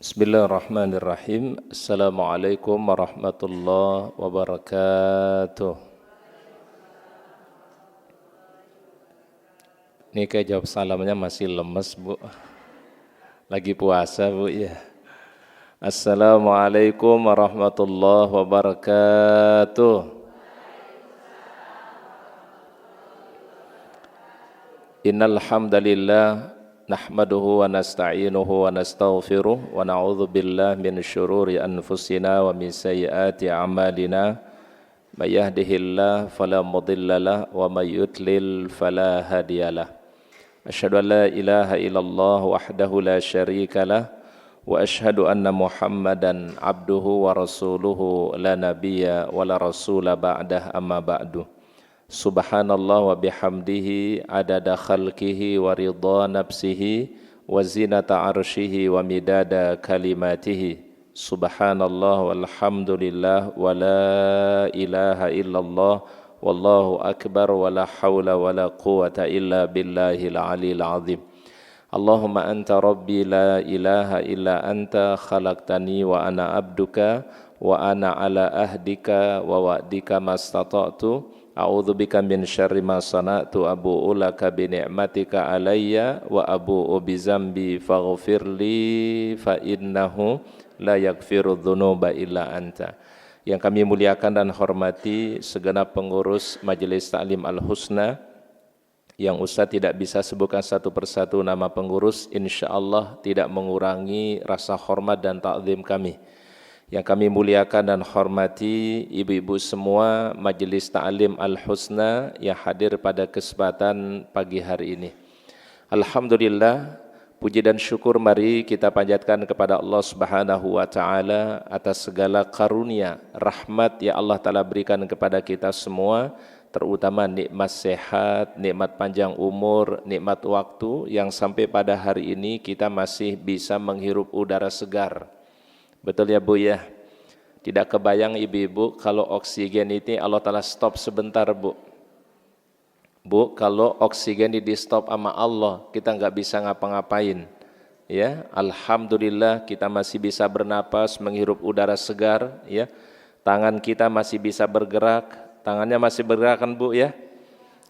Bismillahirrahmanirrahim. Assalamualaikum warahmatullahi wabarakatuh. Ini kayak jawab salamnya masih lemes, Bu. Lagi puasa, Bu, ya. Assalamualaikum warahmatullahi wabarakatuh. Innal hamdalillah nahmaduhu wa nasta'inuhu wa nastaghfiruh wa na'udzu billahi min syururi anfusina wa min sayyiati a'malina may yahdihillahu fala mudhillalah wa may yudlil fala hadiyalah. Asyhadu an la ilaha illallah wahdahu la syarikalah wa asyhadu anna Muhammadan abduhu wa rasuluhu la nabiyya wa la rasula ba'dah amma ba'du. Subhanallah wa bihamdihi adada khalqihi wa ridha nafsihi wa zinata arshihi wa midada kalimatihi. Subhanallah walhamdulillah wa la ilaha illallah wallahu akbar wa la hawla wa la quwata illa billahil aliyil azim. Allahumma anta rabbi la ilaha illa anta khalaqtani wa ana abduka wa ana ala ahdika wa wa'dika mastata'tu. A'udzubika min syarri ma sana'tu abu'u laka bi ni'matika alayya wa abu'u bi zambi faghfirli fa innahu la yaghfiru dzunuba illa anta. Yang kami muliakan dan hormati segenap pengurus Majelis Ta'lim Al-Husna, yang Ustaz tidak bisa sebutkan satu persatu nama pengurus, insyaallah tidak mengurangi rasa hormat dan ta'zim kami. Yang kami muliakan dan hormati ibu-ibu semua Majelis Ta'lim Al-Husna yang hadir pada kesempatan pagi hari ini. Alhamdulillah, puji dan syukur mari kita panjatkan kepada Allah Subhanahu wa taala atas segala karunia, rahmat yang Allah Taala berikan kepada kita semua, terutama nikmat sehat, nikmat panjang umur, nikmat waktu yang sampai pada hari ini kita masih bisa menghirup udara segar. Betul ya, Bu, ya? Tidak kebayang ibu-ibu kalau oksigen ini Allah Ta'ala stop sebentar, Bu. Bu, kalau oksigen ini di stop sama Allah, kita nggak bisa ngapa-ngapain. Ya, alhamdulillah kita masih bisa bernapas, menghirup udara segar, ya. Tangan kita masih bisa bergerak, tangannya masih bergerak kan, Bu, ya?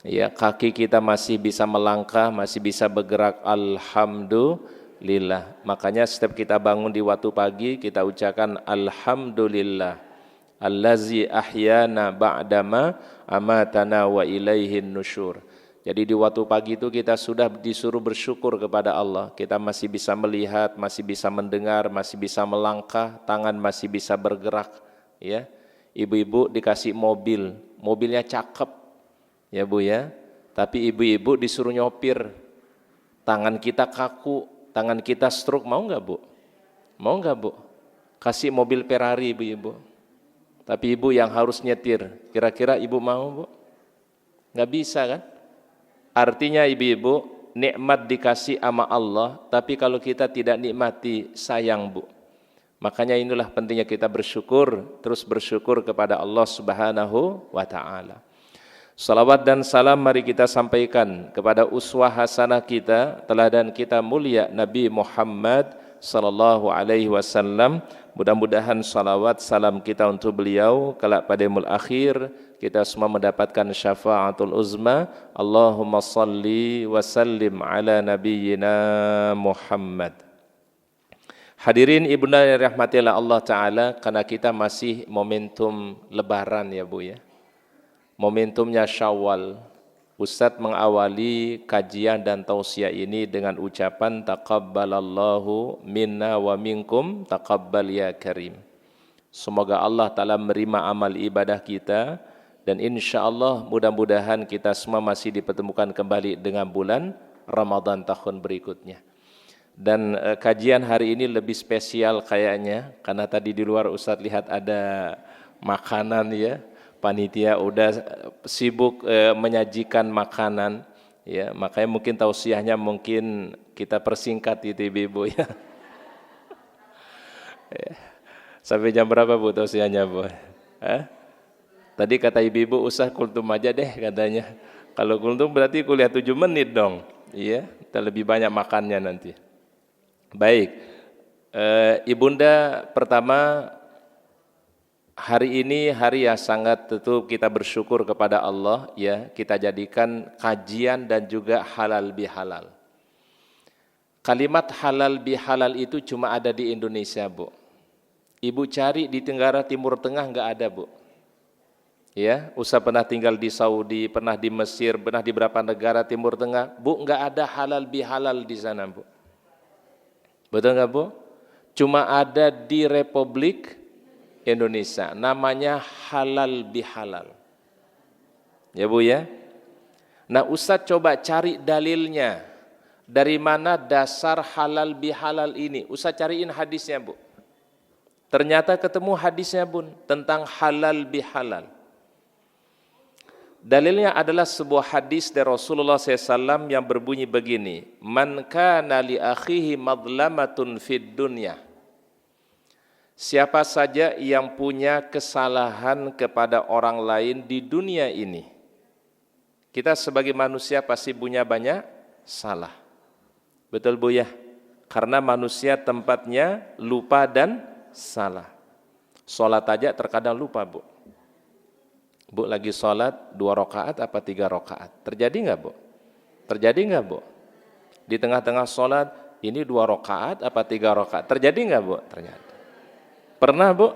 Ya, kaki kita masih bisa melangkah, masih bisa bergerak, alhamdulillah. Makanya setiap kita bangun di waktu pagi kita ucapkan alhamdulillah allazi ahyana ba'dama amatana wa ilaihin nusyur. Jadi di waktu pagi itu kita sudah disuruh bersyukur kepada Allah. Kita masih bisa melihat, masih bisa mendengar, masih bisa melangkah, tangan masih bisa bergerak, ya. Ibu-ibu dikasih mobil, mobilnya cakep, ya, Bu, ya. Tapi ibu-ibu disuruh nyopir, tangan kita kaku, tangan kita stroke, mau nggak, Bu? Mau nggak, Bu? Kasih mobil Ferrari ibu-ibu, tapi ibu yang harus nyetir, kira-kira ibu mau, Bu? Nggak bisa kan? Artinya ibu-ibu, nikmat dikasih sama Allah, tapi kalau kita tidak nikmati, sayang, Bu. Makanya inilah pentingnya kita bersyukur, terus bersyukur kepada Allah Subhanahu wa ta'ala. Salawat dan salam mari kita sampaikan kepada uswah hasanah kita, teladan kita mulia Nabi Muhammad sallallahu alaihi wasallam. Mudah-mudahan salawat salam kita untuk beliau kelak pada yaumul akhir kita semua mendapatkan syafaatul uzma. Allahumma salli wa sallim ala nabiyyina Muhammad. Hadirin ibunda yang rahmatillah Allah taala, karena kita masih momentum lebaran, ya, Bu, ya. Momentumnya Syawal. Ustadz mengawali kajian dan tausiah ini dengan ucapan taqabbalallahu minna wa minkum taqabbal ya karim. Semoga Allah Ta'ala menerima amal ibadah kita, dan insya Allah mudah-mudahan kita semua masih dipertemukan kembali dengan bulan Ramadan tahun berikutnya. Dan kajian hari ini lebih spesial kayaknya, karena tadi di luar Ustadz lihat ada makanan, ya. Panitia udah sibuk menyajikan makanan, ya, makanya mungkin tausiahnya mungkin kita persingkat itu ibu-ibu, ya. Sampai jam berapa, Bu, tausiahnya, Bu? Tadi kata ibu-ibu usah kultum aja deh katanya. Kalau kultum berarti kuliah 7 menit dong. Iya, kita lebih banyak makannya nanti. Baik, Ibunda, pertama, hari ini hari yang sangat tentu kita bersyukur kepada Allah, ya, kita jadikan kajian dan juga halal bihalal. Kalimat halal bihalal itu cuma ada di Indonesia, Bu. Ibu cari di Tenggara Timur Tengah nggak ada, Bu. Ya, usah pernah tinggal di Saudi, pernah di Mesir, pernah di beberapa negara Timur Tengah, Bu, nggak ada halal bihalal di sana, Bu. Betul nggak, Bu? Cuma ada di Republik Indonesia, namanya halal bihalal. Ya, Bu, ya. Nah, Ustadz coba cari dalilnya. Dari mana dasar halal bihalal ini? Ustadz cariin hadisnya, Bu. Ternyata ketemu hadisnya, Bun, tentang halal bihalal. Dalilnya adalah sebuah hadis dari Rasulullah SAW yang berbunyi begini, Man kana li akhihi madlamatun fid dunya. Siapa saja yang punya kesalahan kepada orang lain di dunia ini. Kita sebagai manusia pasti punya banyak salah. Betul, Bu, ya? Karena manusia tempatnya lupa dan salah. Sholat aja terkadang lupa, Bu. Bu lagi sholat 2 rakaat apa 3 rakaat? Terjadi nggak, Bu? Terjadi nggak, Bu? Di tengah-tengah sholat ini 2 rakaat apa 3 rakaat? Terjadi nggak, Bu? Terjadi. Pernah, Bu?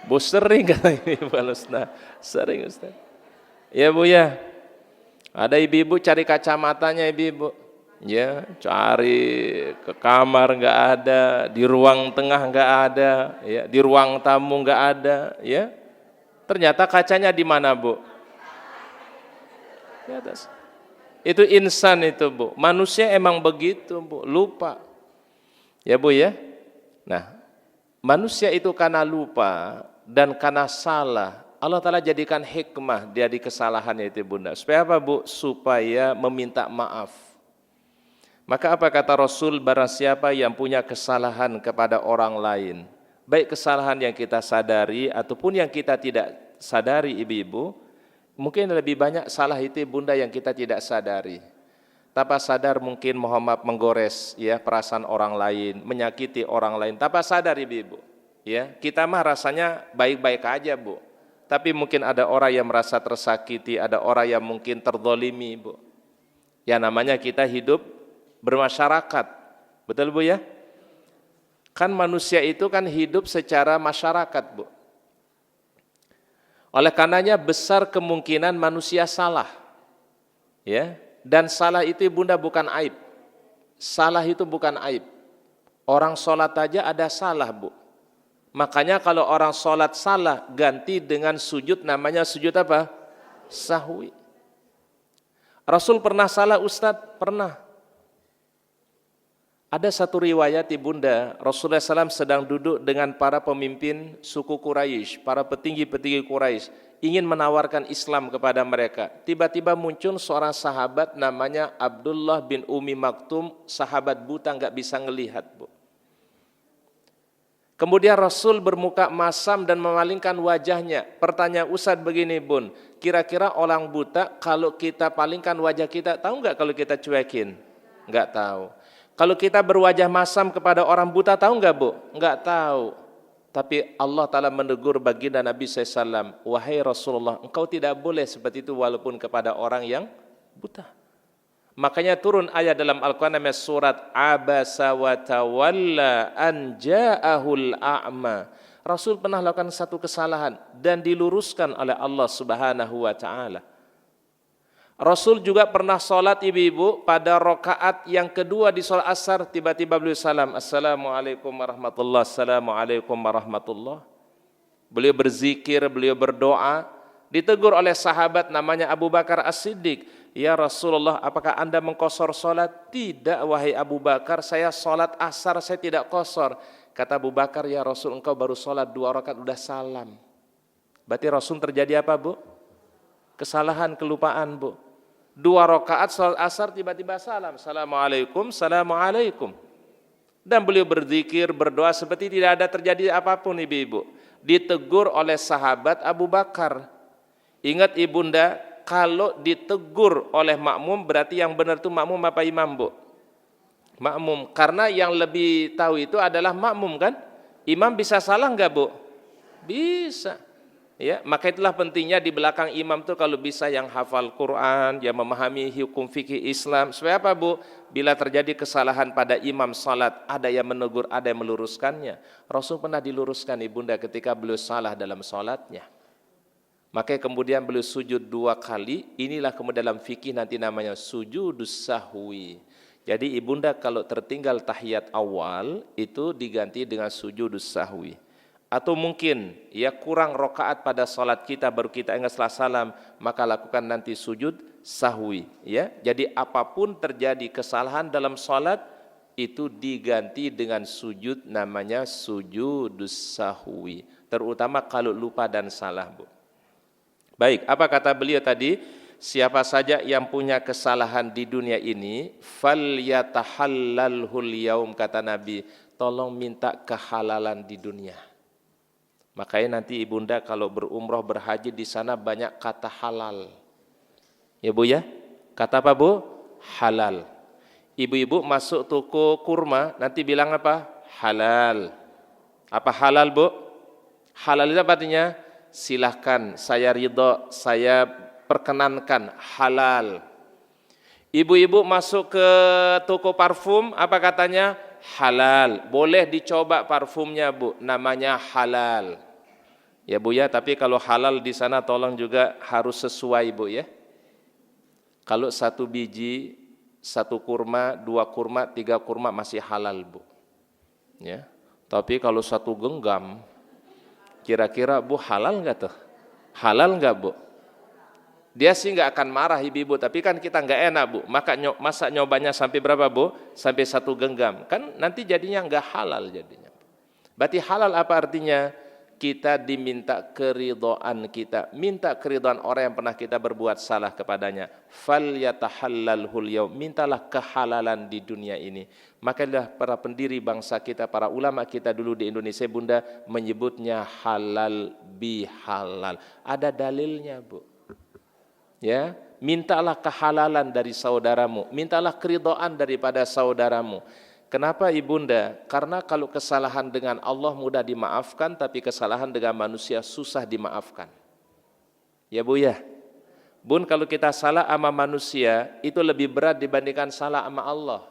Bu sering kata ini, Bu Alusna. Sering, Ustaz. Ya, Bu, ya. Ada ibu-ibu cari kacamatanya, ibu-ibu. Ya, cari ke kamar nggak ada, di ruang tengah nggak ada, ya, di ruang tamu nggak ada, ya. Ternyata kacanya di mana, Bu? Di atas. Itu insan itu, Bu. Manusia emang begitu, Bu. Lupa. Ya, Bu, ya. Nah, manusia itu karena lupa dan karena salah, Allah Ta'ala jadikan hikmah dari kesalahannya itu, Bunda. Supaya apa, Bu? Supaya meminta maaf. Maka apa kata Rasul, barang siapa yang punya kesalahan kepada orang lain, baik kesalahan yang kita sadari ataupun yang kita tidak sadari, ibu-ibu, mungkin lebih banyak salah itu, Bunda, yang kita tidak sadari. Tanpa sadar mungkin Muhammad menggores, ya, perasaan orang lain, menyakiti orang lain, tanpa sadar, ibu-ibu. Ya, kita mah rasanya baik-baik aja, Bu. Tapi mungkin ada orang yang merasa tersakiti, ada orang yang mungkin terzolimi, Bu. Ya, namanya kita hidup bermasyarakat. Betul, Bu, ya? Kan manusia itu kan hidup secara masyarakat, Bu. Oleh karenanya besar kemungkinan manusia salah. Ya, dan salah itu, Bunda, bukan aib. Salah itu bukan aib. Orang sholat aja ada salah, Bu. Makanya kalau orang sholat salah, ganti dengan sujud, namanya sujud apa? Sahwi. Rasul pernah salah, Ustadz? Pernah. Ada satu riwayat, Ibunda, Rasulullah SAW sedang duduk dengan para pemimpin suku Quraisy, para petinggi-petinggi Quraisy, ingin menawarkan Islam kepada mereka. Tiba-tiba muncul seorang sahabat namanya Abdullah bin Umi Maktum, sahabat buta, nggak bisa ngelihat, Bu. Kemudian Rasul bermuka masam dan memalingkan wajahnya. Pertanyaan Ustadz begini, Bun, kira-kira orang buta kalau kita palingkan wajah kita, tahu nggak kalau kita cuekin? Nggak tahu. Kalau kita berwajah masam kepada orang buta, tahu nggak, Bu? Nggak tahu. Tapi Allah Ta'ala menegur baginda Nabi SAW, wahai Rasulullah, engkau tidak boleh seperti itu walaupun kepada orang yang buta. Makanya turun ayat dalam Al-Quran namanya surat Abasa wa tawalla an ja'ahul a'ma. Rasul pernah lakukan satu kesalahan dan diluruskan oleh Allah Subhanahu wa Ta'ala. Rasul juga pernah sholat, ibu-ibu, pada rakaat yang kedua di sholat asar, tiba-tiba beliau salam, Assalamualaikum warahmatullahi wabarakatuh, Assalamualaikum warahmatullahi wabarakatuh. Beliau berzikir, beliau berdoa, ditegur oleh sahabat namanya Abu Bakar As-Siddiq, ya Rasulullah, apakah anda mengqosor sholat? Tidak, wahai Abu Bakar, saya sholat asar, saya tidak qosor. Kata Abu Bakar, ya Rasul, engkau baru sholat 2 rakaat, udah salam. Berarti Rasul terjadi apa, Bu? Kesalahan, kelupaan, Bu. 2 rakaat salat asar tiba-tiba salam, Assalamualaikum, Assalamualaikum. Dan beliau berzikir, berdoa seperti tidak ada terjadi apapun, ibu-ibu. Ditegur oleh sahabat Abu Bakar. Ingat, ibunda, kalau ditegur oleh makmum berarti yang benar itu makmum apa imam, Bu? Makmum, karena yang lebih tahu itu adalah makmum kan? Imam bisa salah enggak, Bu? Bisa. Ya, maka itulah pentingnya di belakang imam tuh kalau bisa yang hafal Quran, yang memahami hukum fikih Islam. Supaya apa, Bu? Bila terjadi kesalahan pada imam salat, ada yang menegur, ada yang meluruskannya. Rasul pernah diluruskan ibunda ketika beliau salah dalam salatnya. Maka kemudian beliau sujud 2 kali, inilah kemudian dalam fikih nanti namanya sujudus sahwi. Jadi ibunda kalau tertinggal tahiyat awal itu diganti dengan sujudus sahwi. Atau mungkin ya kurang rakaat pada salat kita baru kita ingat setelah salam, maka lakukan nanti sujud sahwi ya. Jadi apapun terjadi kesalahan dalam salat itu diganti dengan sujud namanya sujudus sahwi, terutama kalau lupa dan salah, Bu. Baik, apa kata beliau tadi? Siapa saja yang punya kesalahan di dunia ini, falyatahallalhul yaum, kata Nabi, tolong minta kehalalan di dunia. Makanya nanti ibunda kalau berumroh berhaji di sana banyak kata halal. Ya Bu ya? Kata apa Bu? Halal. Ibu-ibu masuk toko kurma nanti bilang apa? Halal. Apa halal, Bu? Halal itu apa artinya? Silahkan, saya ridho, saya perkenankan, halal. Ibu-ibu masuk ke toko parfum, apa katanya? Halal. Boleh dicoba parfumnya, Bu, namanya halal. Ya Bu ya, tapi kalau halal di sana tolong juga harus sesuai, Bu ya. Kalau 1 biji, 1 kurma, 2 kurma, 3 kurma masih halal, Bu. Ya. Tapi kalau 1 genggam, kira-kira Bu halal enggak tuh? Halal enggak, Bu? Dia sih enggak akan marah ibu-ibu, tapi kan kita enggak enak, Bu. Masa nyobanya sampai berapa, Bu? Sampai 1 genggam. Kan nanti jadinya enggak halal jadinya. Berarti halal apa artinya? Kita diminta keridhaan kita, minta keridhaan orang yang pernah kita berbuat salah kepadanya. Falyatahallalhul yaum, mintalah kehalalan di dunia ini. Makanya para pendiri bangsa kita, para ulama kita dulu di Indonesia, Bunda, menyebutnya halal bihalal. Ada dalilnya, Bu. Ya, mintalah kehalalan dari saudaramu, mintalah keridhaan daripada saudaramu. Kenapa ibunda? Karena kalau kesalahan dengan Allah mudah dimaafkan, tapi kesalahan dengan manusia susah dimaafkan. Ya Bu ya. Bun, kalau kita salah sama manusia itu lebih berat dibandingkan salah sama Allah.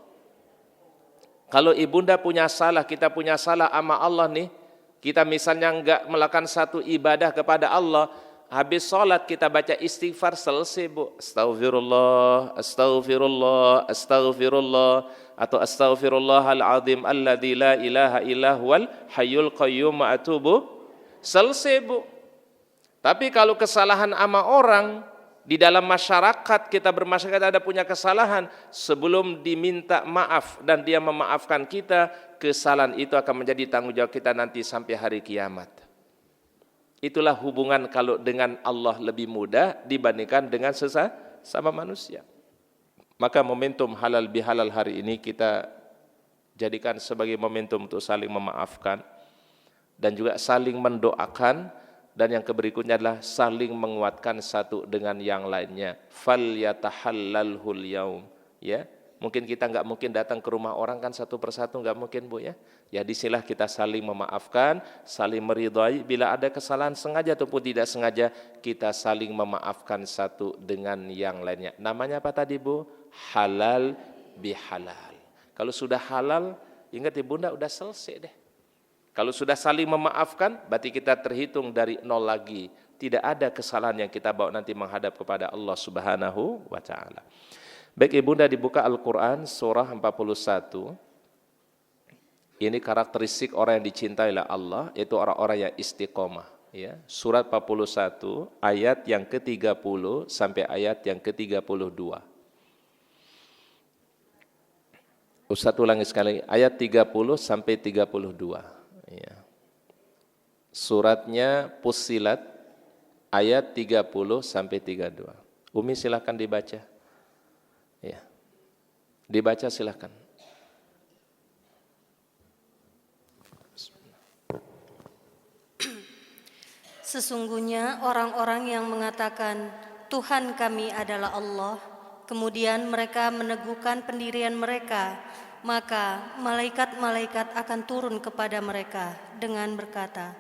Kalau ibunda punya salah, kita punya salah sama Allah nih, kita misalnya enggak melakukan satu ibadah kepada Allah, habis sholat kita baca istighfar selesai, Bu. Astaghfirullah, astaghfirullah, astaghfirullah, atau astaghfirullahal azim alladzi la ilaha illa huwal hayyul qayyum atubu. Selesai, Bu. Tapi kalau kesalahan sama orang di dalam masyarakat, kita bermasyarakat ada punya kesalahan, sebelum diminta maaf dan dia memaafkan kita, kesalahan itu akan menjadi tanggung jawab kita nanti sampai hari kiamat. Itulah hubungan kalau dengan Allah lebih mudah dibandingkan dengan sesama manusia. Maka momentum halal bihalal hari ini kita jadikan sebagai momentum untuk saling memaafkan dan juga saling mendoakan, dan yang berikutnya adalah saling menguatkan satu dengan yang lainnya. Falyatahallalhul yaum, ya. Mungkin kita enggak mungkin datang ke rumah orang kan satu persatu, enggak mungkin, Bu ya. Ya disinilah kita saling memaafkan, saling meridhai. Bila ada kesalahan sengaja ataupun tidak sengaja, kita saling memaafkan satu dengan yang lainnya. Namanya apa tadi, Bu? Halal bihalal. Kalau sudah halal, ingat ibunda udah selesai deh. Kalau sudah saling memaafkan, berarti kita terhitung dari nol lagi. Tidak ada kesalahan yang kita bawa nanti menghadap kepada Allah Subhanahu wa taala. Baik ibunda, dibuka Al-Quran surah 41. Ini karakteristik orang yang dicintai oleh Allah, yaitu orang-orang yang istiqomah. Ya. Surat 41 ayat yang ke-30 sampai ayat yang ke-32. Ustaz ulangi sekali, ayat 30 sampai 32. Ya. Suratnya Fussilat ayat 30 sampai 32. Umi silakan dibaca. Ya. Dibaca silakan. Sesungguhnya orang-orang yang mengatakan Tuhan kami adalah Allah, kemudian mereka meneguhkan pendirian mereka Maka malaikat-malaikat akan turun kepada mereka dengan berkata,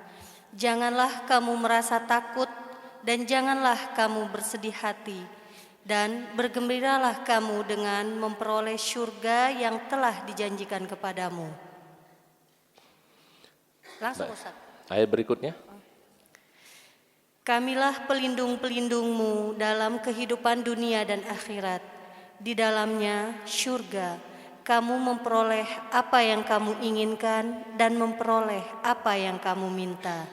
"Janganlah kamu merasa takut dan janganlah kamu bersedih hati, dan bergembiralah kamu dengan memperoleh surga yang telah dijanjikan kepadamu." Langsung Ustaz. Ayat berikutnya. Kamilah pelindung-pelindungmu dalam kehidupan dunia dan akhirat. Di dalamnya surga. Kamu memperoleh apa yang kamu inginkan dan memperoleh apa yang kamu minta.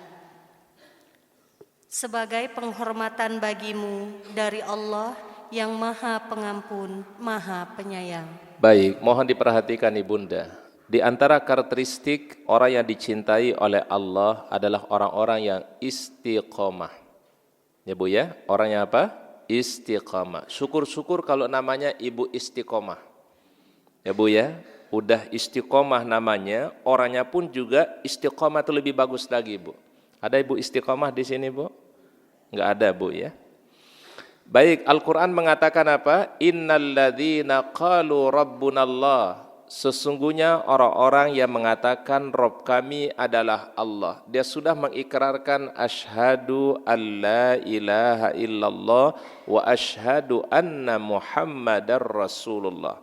Sebagai penghormatan bagimu dari Allah yang Maha Pengampun, Maha Penyayang. Baik, mohon diperhatikan Ibunda. Di antara karakteristik orang yang dicintai oleh Allah adalah orang-orang yang istiqomah. Ya Bu ya, orangnya apa? Istiqomah. Syukur-syukur kalau namanya Ibu Istiqomah. Ya Bu ya, udah istiqomah namanya, orangnya pun juga istiqomah itu lebih bagus lagi Bu. Ada Ibu Istiqomah di sini Bu? Enggak ada Bu ya. Baik, Al-Quran mengatakan apa? Innalladzina qalu rabbunallah. Sesungguhnya orang-orang yang mengatakan Rabb kami adalah Allah. Dia sudah mengikrarkan asyhadu alla ilaha illallah wa asyhadu anna Muhammadar Rasulullah.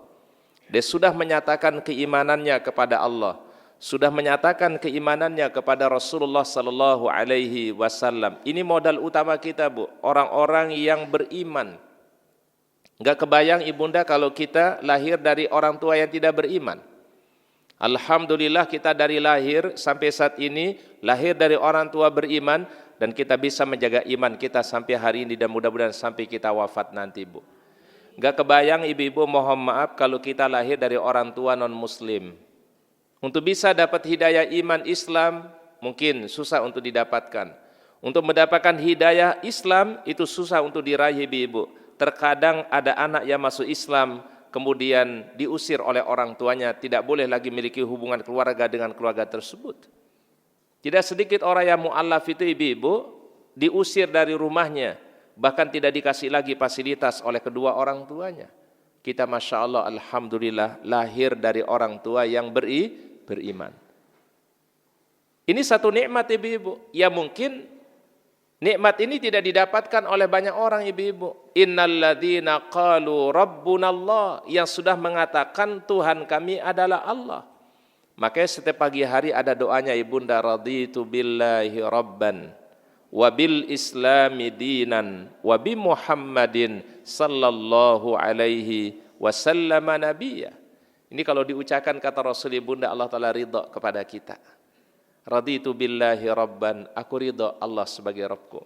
Dia sudah menyatakan keimanannya kepada Allah, sudah menyatakan keimanannya kepada Rasulullah sallallahu alaihi wasallam. Ini modal utama kita Bu, orang-orang yang beriman. Enggak kebayang Ibunda kalau kita lahir dari orang tua yang tidak beriman. Alhamdulillah kita dari lahir sampai saat ini lahir dari orang tua beriman dan kita bisa menjaga iman kita sampai hari ini dan mudah-mudahan sampai kita wafat nanti Bu. Enggak kebayang ibu-ibu, mohon maaf kalau kita lahir dari orang tua non-muslim. Untuk bisa dapat hidayah iman Islam mungkin susah untuk didapatkan. Untuk mendapatkan hidayah Islam itu susah untuk diraih ibu-ibu. Terkadang ada anak yang masuk Islam kemudian diusir oleh orang tuanya, tidak boleh lagi memiliki hubungan keluarga dengan keluarga tersebut. Tidak sedikit orang yang mu'allaf itu ibu-ibu diusir dari rumahnya, bahkan tidak dikasih lagi fasilitas oleh kedua orang tuanya. Kita Masya Allah, Alhamdulillah lahir dari orang tua yang beriman. Ini satu nikmat ibu-ibu, ya mungkin nikmat ini tidak didapatkan oleh banyak orang ibu-ibu. Innalladzina qalu rabbunallah, yang sudah mengatakan Tuhan kami adalah Allah. Makanya setiap pagi hari ada doanya ibunda, raditu billahi rabban wa bil islami dinan wa bi Muhammadin sallallahu alaihi wasallam nabiyya. Ini kalau diucapkan kata Rasul ibunda, Allah Ta'ala ridha kepada kita. Raditu billahi rabban, aku ridha Allah sebagai Rabbku.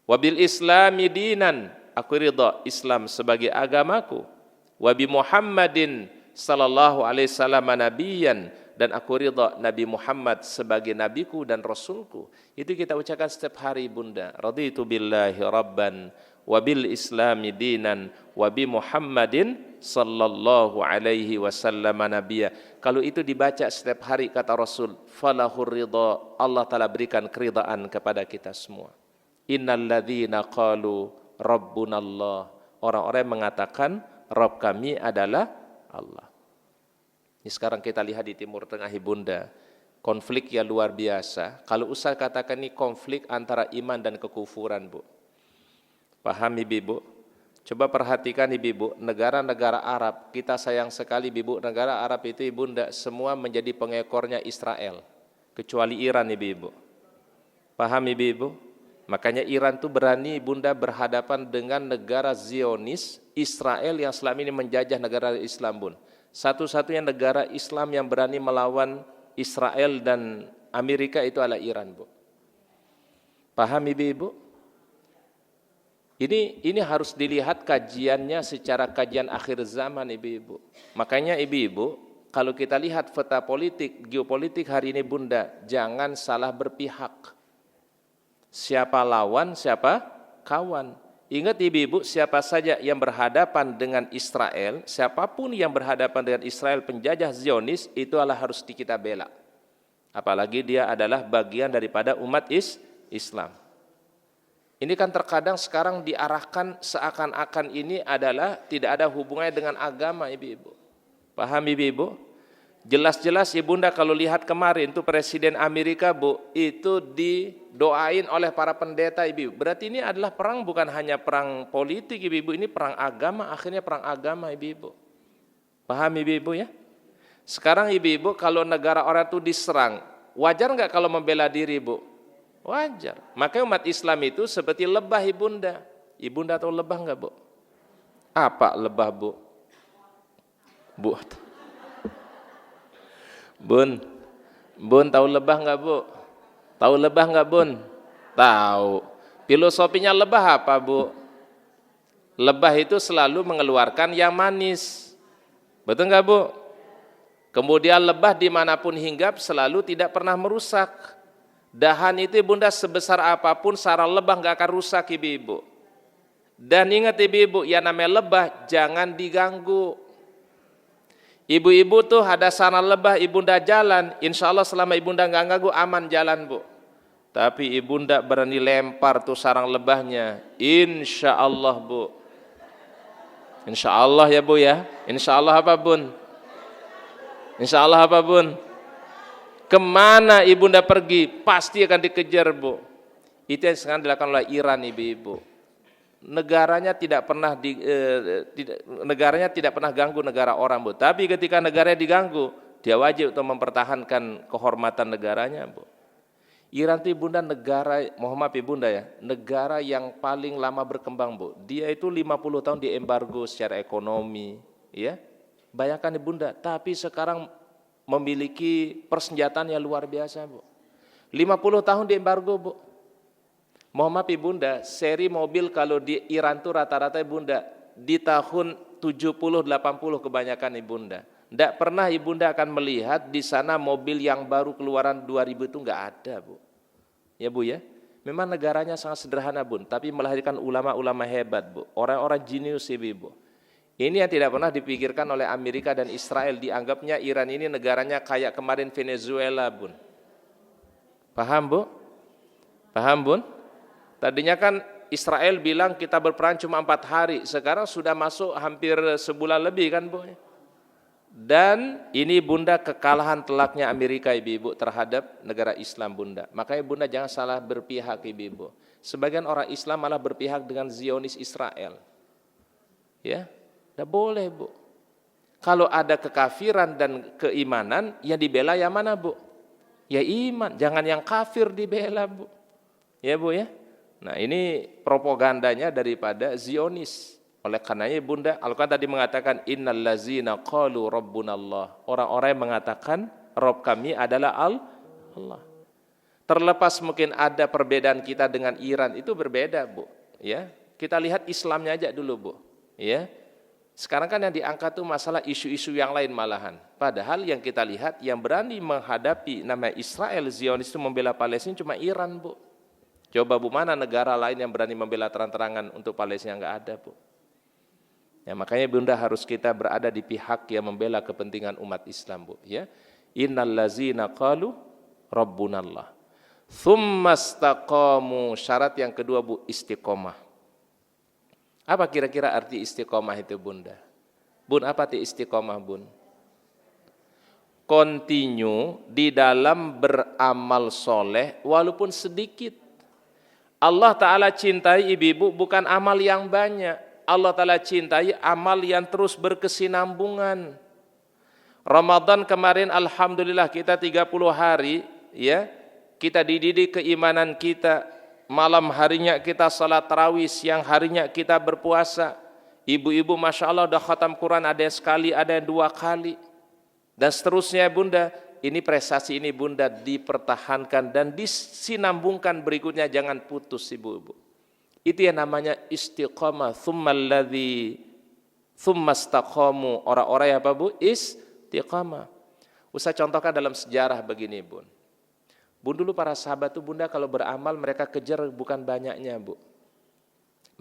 Wa bil islami dinan, aku ridha Islam sebagai agamaku. Wa bi Muhammadin sallallahu alaihi wasallam nabiyyan, dan aku ridha Nabi Muhammad sebagai nabiku dan rasulku. Itu kita ucapkan setiap hari bunda. Raditu billahi rabban wa bil islami dinan wa bi Muhammadin sallallahu alaihi wasallam nabiyya. Kalau itu dibaca setiap hari kata Rasul, falahur ridha, Allah Ta'ala berikan keridhaan kepada kita semua. Innalladzina qalu rabbunallah, orang-orang yang mengatakan Rabb kami adalah Allah. Ini sekarang kita lihat di Timur Tengah ibunda, konflik yang luar biasa. Kalau Ustaz katakan ini konflik antara iman dan kekufuran Bu. Paham ibu-ibu? Coba perhatikan ibu-ibu, negara-negara Arab, kita sayang sekali ibu-ibu, negara Arab itu ibunda semua menjadi pengekornya Israel, kecuali Iran ibu-ibu. Paham ibu-ibu? Makanya Iran itu berani ibunda berhadapan dengan negara Zionis, Israel yang selama ini menjajah negara Islam pun. Satu-satunya negara Islam yang berani melawan Israel dan Amerika itu adalah Iran Bu. Paham ibu-ibu? Ini harus dilihat kajiannya secara kajian akhir zaman ibu-ibu. Makanya ibu-ibu, kalau kita lihat peta politik, geopolitik hari ini bunda, jangan salah berpihak. Siapa lawan, siapa kawan. Ingat ibu-ibu, siapa saja yang berhadapan dengan Israel, siapapun yang berhadapan dengan Israel penjajah Zionis, itu adalah harus kita bela. Apalagi dia adalah bagian daripada umat Islam. Ini kan terkadang sekarang diarahkan seakan-akan ini adalah tidak ada hubungannya dengan agama ibu-ibu. Paham ibu-ibu? Jelas-jelas ibunda kalau lihat kemarin tuh Presiden Amerika Bu, itu didoain oleh para pendeta ibu. Berarti ini adalah perang bukan hanya perang politik ibu-ibu, ini perang agama, akhirnya perang agama ibu-ibu. Paham ibu-ibu ya? Sekarang ibu-ibu kalau negara orang itu diserang, wajar nggak kalau membela diri Bu? Wajar. Makanya umat Islam itu seperti lebah ibunda. Ibunda tahu lebah nggak Bu? Apa lebah Bu? Bu. Bun tahu lebah nggak Bu? Tahu lebah nggak Bun? Tahu. Filosofinya lebah apa Bu? Lebah itu selalu mengeluarkan yang manis. Betul nggak Bu? Kemudian lebah dimanapun hinggap selalu tidak pernah merusak. Dahan itu bunda sebesar apapun sarang lebah nggak akan rusak ibu-ibu. Dan ingat ibu-ibu, yang namanya lebah jangan diganggu. Ibu-ibu tuh ada sarang lebah, ibunda jalan, insya Allah selama ibunda nggak ganggu aman jalan Bu. Tapi ibunda berani lempar tuh sarang lebahnya, insya Allah Bu. Insya Allah ya Bu ya. Insya Allah apa Bun? Insya Allah apa Bun? Kemana ibunda pergi pasti akan dikejar Bu. Itu yang sekarang dilakukan oleh Iran ibu-ibu. Negaranya tidak pernah ganggu negara orang Bu. Tapi ketika negaranya diganggu, dia wajib untuk mempertahankan kehormatan negaranya Bu. Iran itu ibunda negara, mohon maaf ibunda ya, negara yang paling lama berkembang Bu. Dia itu 50 tahun diembargo secara ekonomi, ya. Bayangkan ibunda, tapi sekarang memiliki persenjataan yang luar biasa Bu. 50 tahun diembargo Bu. Mohon maaf ibunda, seri mobil kalau di Iran itu rata-rata ibunda di tahun 70-80 kebanyakan ibunda. Tidak pernah ibunda akan melihat di sana mobil yang baru keluaran 2000 itu enggak ada Bu. Ya Bu ya. Memang negaranya sangat sederhana Bun, tapi melahirkan ulama-ulama hebat Bu. Orang-orang jenius ibu. Ini yang tidak pernah dipikirkan oleh Amerika dan Israel. Dianggapnya Iran ini negaranya kayak kemarin Venezuela Bun. Paham Bu? Paham Bun? Tadinya kan Israel bilang kita berperang cuma 4 hari, sekarang sudah masuk hampir sebulan lebih kan Bu. Dan ini bunda kekalahan telaknya Amerika ibu-ibu terhadap negara Islam bunda. Makanya bunda jangan salah berpihak ibu-ibu. Sebagian orang Islam malah berpihak dengan Zionis Israel. Ya, tidak boleh Bu. Kalau ada kekafiran dan keimanan, yang dibela yang mana Bu? Ya iman, jangan yang kafir dibela Bu. Ya Bu ya. Nah ini propagandanya daripada Zionis. Oleh karenanya bunda, Al-Quran tadi mengatakan innal ladzina qalu rabbunallah. Orang-orang yang mengatakan Rabb kami adalah Allah. Terlepas mungkin ada perbedaan kita dengan Iran, itu berbeda Bu. Ya, kita lihat Islamnya aja dulu Bu. Ya, sekarang kan yang diangkat tuh masalah isu-isu yang lain malahan. Padahal yang kita lihat yang berani menghadapi nama Israel Zionis itu membela Palestina cuma Iran Bu. Coba Bu, mana negara lain yang berani membela terang-terangan untuk Palestina? Enggak ada Bu. Ya, makanya bunda harus kita berada di pihak yang membela kepentingan umat Islam Bu. Ya, innal ladzina qalu rabbunallah tsumma istaqamu. Syarat yang kedua Bu, istiqomah. Apa kira-kira arti istiqomah itu bunda? Bun, apa arti istiqomah Bun? Continue di dalam beramal soleh walaupun sedikit. Allah Ta'ala cintai ibu-ibu bukan amal yang banyak. Allah Ta'ala cintai amal yang terus berkesinambungan. Ramadan kemarin alhamdulillah kita 30 hari ya, kita dididik keimanan kita. Malam harinya kita salat tarawih, siang harinya kita berpuasa. Ibu-ibu Masya Allah udah khatam Quran, ada yang sekali, ada yang 2 kali. Dan seterusnya bunda. Ini prestasi ini bunda dipertahankan dan disinambungkan berikutnya, jangan putus ibu-ibu. Itu yang namanya istiqamah. Tsumma istaqamu. Orang-orang yang apa Bu? Istiqamah. Usah contohkan dalam sejarah begini Bun. Bun dulu para sahabat itu bunda kalau beramal mereka kejar bukan banyaknya Bu.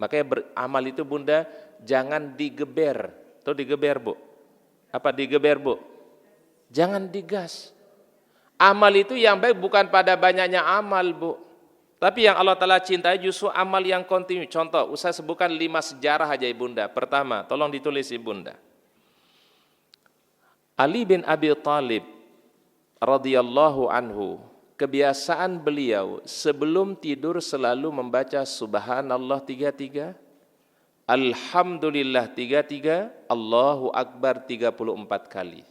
Makanya beramal itu bunda jangan digeber. Tuh digeber Bu. Apa digeber Bu? Jangan digas. Amal itu yang baik bukan pada banyaknya amal Bu. Tapi yang Allah Ta'ala cintai justru amal yang kontinu. Contoh, saya sebutkan 5 sejarah aja ibunda. Pertama, tolong ditulis ibunda. Ali bin Abi Thalib radhiyallahu anhu, kebiasaan beliau sebelum tidur selalu membaca subhanallah 33, alhamdulillah 33, Allahu Akbar 34 kali.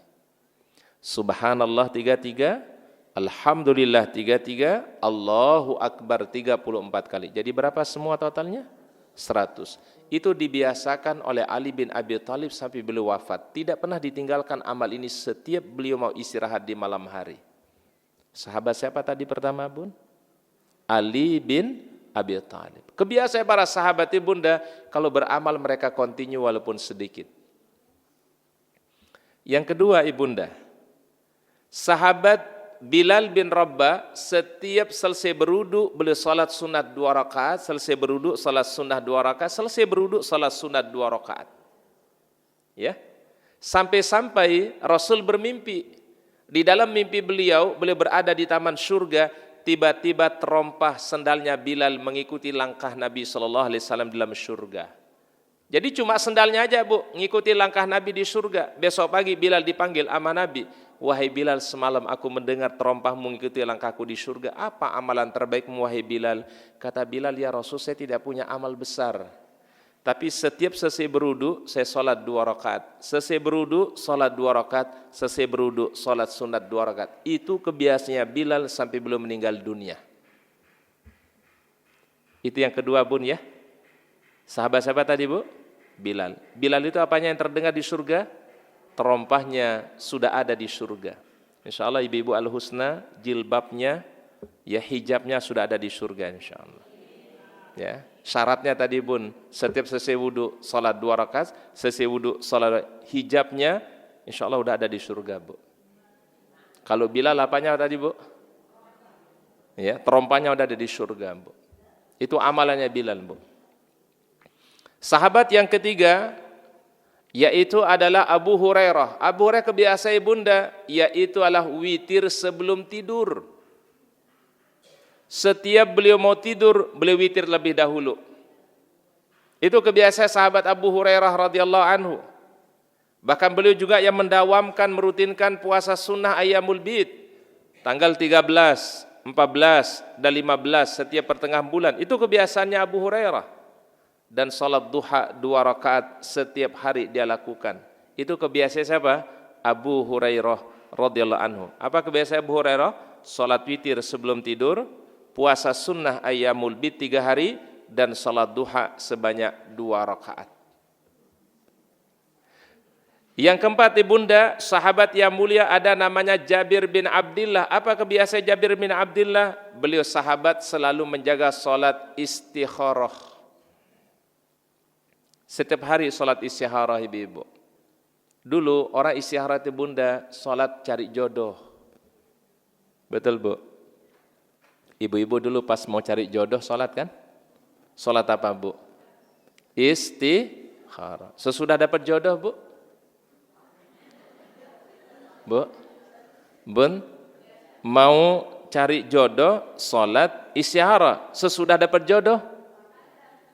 Subhanallah 33, alhamdulillah 33, Allahu Akbar 34 kali. Jadi berapa semua totalnya? 100. Itu dibiasakan oleh Ali bin Abi Thalib sampai beliau wafat. Tidak pernah ditinggalkan amal ini setiap beliau mau istirahat di malam hari. Sahabat siapa tadi pertama, Bun? Ali bin Abi Thalib. Kebiasaan para sahabat Bunda, kalau beramal mereka kontinu walaupun sedikit. Yang kedua, Ibunda, sahabat Bilal bin Rabah setiap selesai berwudu beliau salat sunat 2 rakaat, selesai berwudu salat sunat 2 rakaat, selesai berwudu salat sunat 2 rakaat. Ya. Sampai-sampai Rasul bermimpi. Di dalam mimpi beliau berada di taman surga, tiba-tiba terompah sendalnya Bilal mengikuti langkah Nabi sallallahu alaihi wasallam dalam surga. Jadi cuma sendalnya aja, Bu, ngikuti langkah Nabi di surga. Besok pagi Bilal dipanggil sama Nabi, "Wahai Bilal, semalam aku mendengar terompahmu mengikuti langkahku di surga. Apa amalan terbaikmu, wahai Bilal?" Kata Bilal, "Ya Rasul, saya tidak punya amal besar. Tapi setiap selesai berwudu, saya sholat 2 rakaat. Selesai berwudu, sholat 2 rakaat. Selesai berwudu, sholat sunat 2 rakaat." Itu kebiasaannya Bilal sampai belum meninggal dunia. Itu yang kedua, Bun, ya. Sahabat-sahabat tadi, Bu? Bilal. Bilal itu apanya yang terdengar di surga? Terompahnya sudah ada di surga. Insya Allah ibu-ibu al-husna, jilbabnya, ya hijabnya sudah ada di surga insya Allah. Ya, syaratnya tadi, Bun, setiap selesai wudu salat 2 rakaat, selesai wudu salat, hijabnya insya Allah udah ada di surga, Bu. Kalau Bilal apanya tadi, Bu? Ya, terompahnya udah ada di surga, Bu. Itu amalannya Bilal, Bu. Sahabat yang ketiga yaitu adalah Abu Hurairah. Abu Hurairah kebiasaan Bunda yaitu adalah witir sebelum tidur. Setiap beliau mau tidur, beliau witir lebih dahulu. Itu kebiasaan sahabat Abu Hurairah radhiyallahu anhu. Bahkan beliau juga yang mendawamkan, merutinkan puasa sunnah Ayyamul Bid. Tanggal 13, 14, dan 15 setiap pertengahan bulan. Itu kebiasaannya Abu Hurairah. Dan salat duha 2 rakaat setiap hari dia lakukan. Itu kebiasaan siapa? Abu Hurairah radhiyallahu anhu. Apa kebiasaan Abu Hurairah? Salat witir sebelum tidur, puasa sunnah Ayyamul Bid 3 hari, dan salat duha sebanyak 2 rakaat. Yang keempat, Ibunda, sahabat yang mulia ada namanya Jabir bin Abdillah. Apa kebiasaan Jabir bin Abdillah? Beliau sahabat selalu menjaga salat istikharah. Setiap hari salat istikharah, ibu-ibu. Dulu orang istikharah itu, Bunda, salat cari jodoh. Betul, Bu? Ibu-ibu dulu pas mau cari jodoh salat kan? Salat apa, Bu? Istikharah. Sesudah dapat jodoh, Bu? Bu? Bun? Mau cari jodoh, salat istikharah. Sesudah dapat jodoh?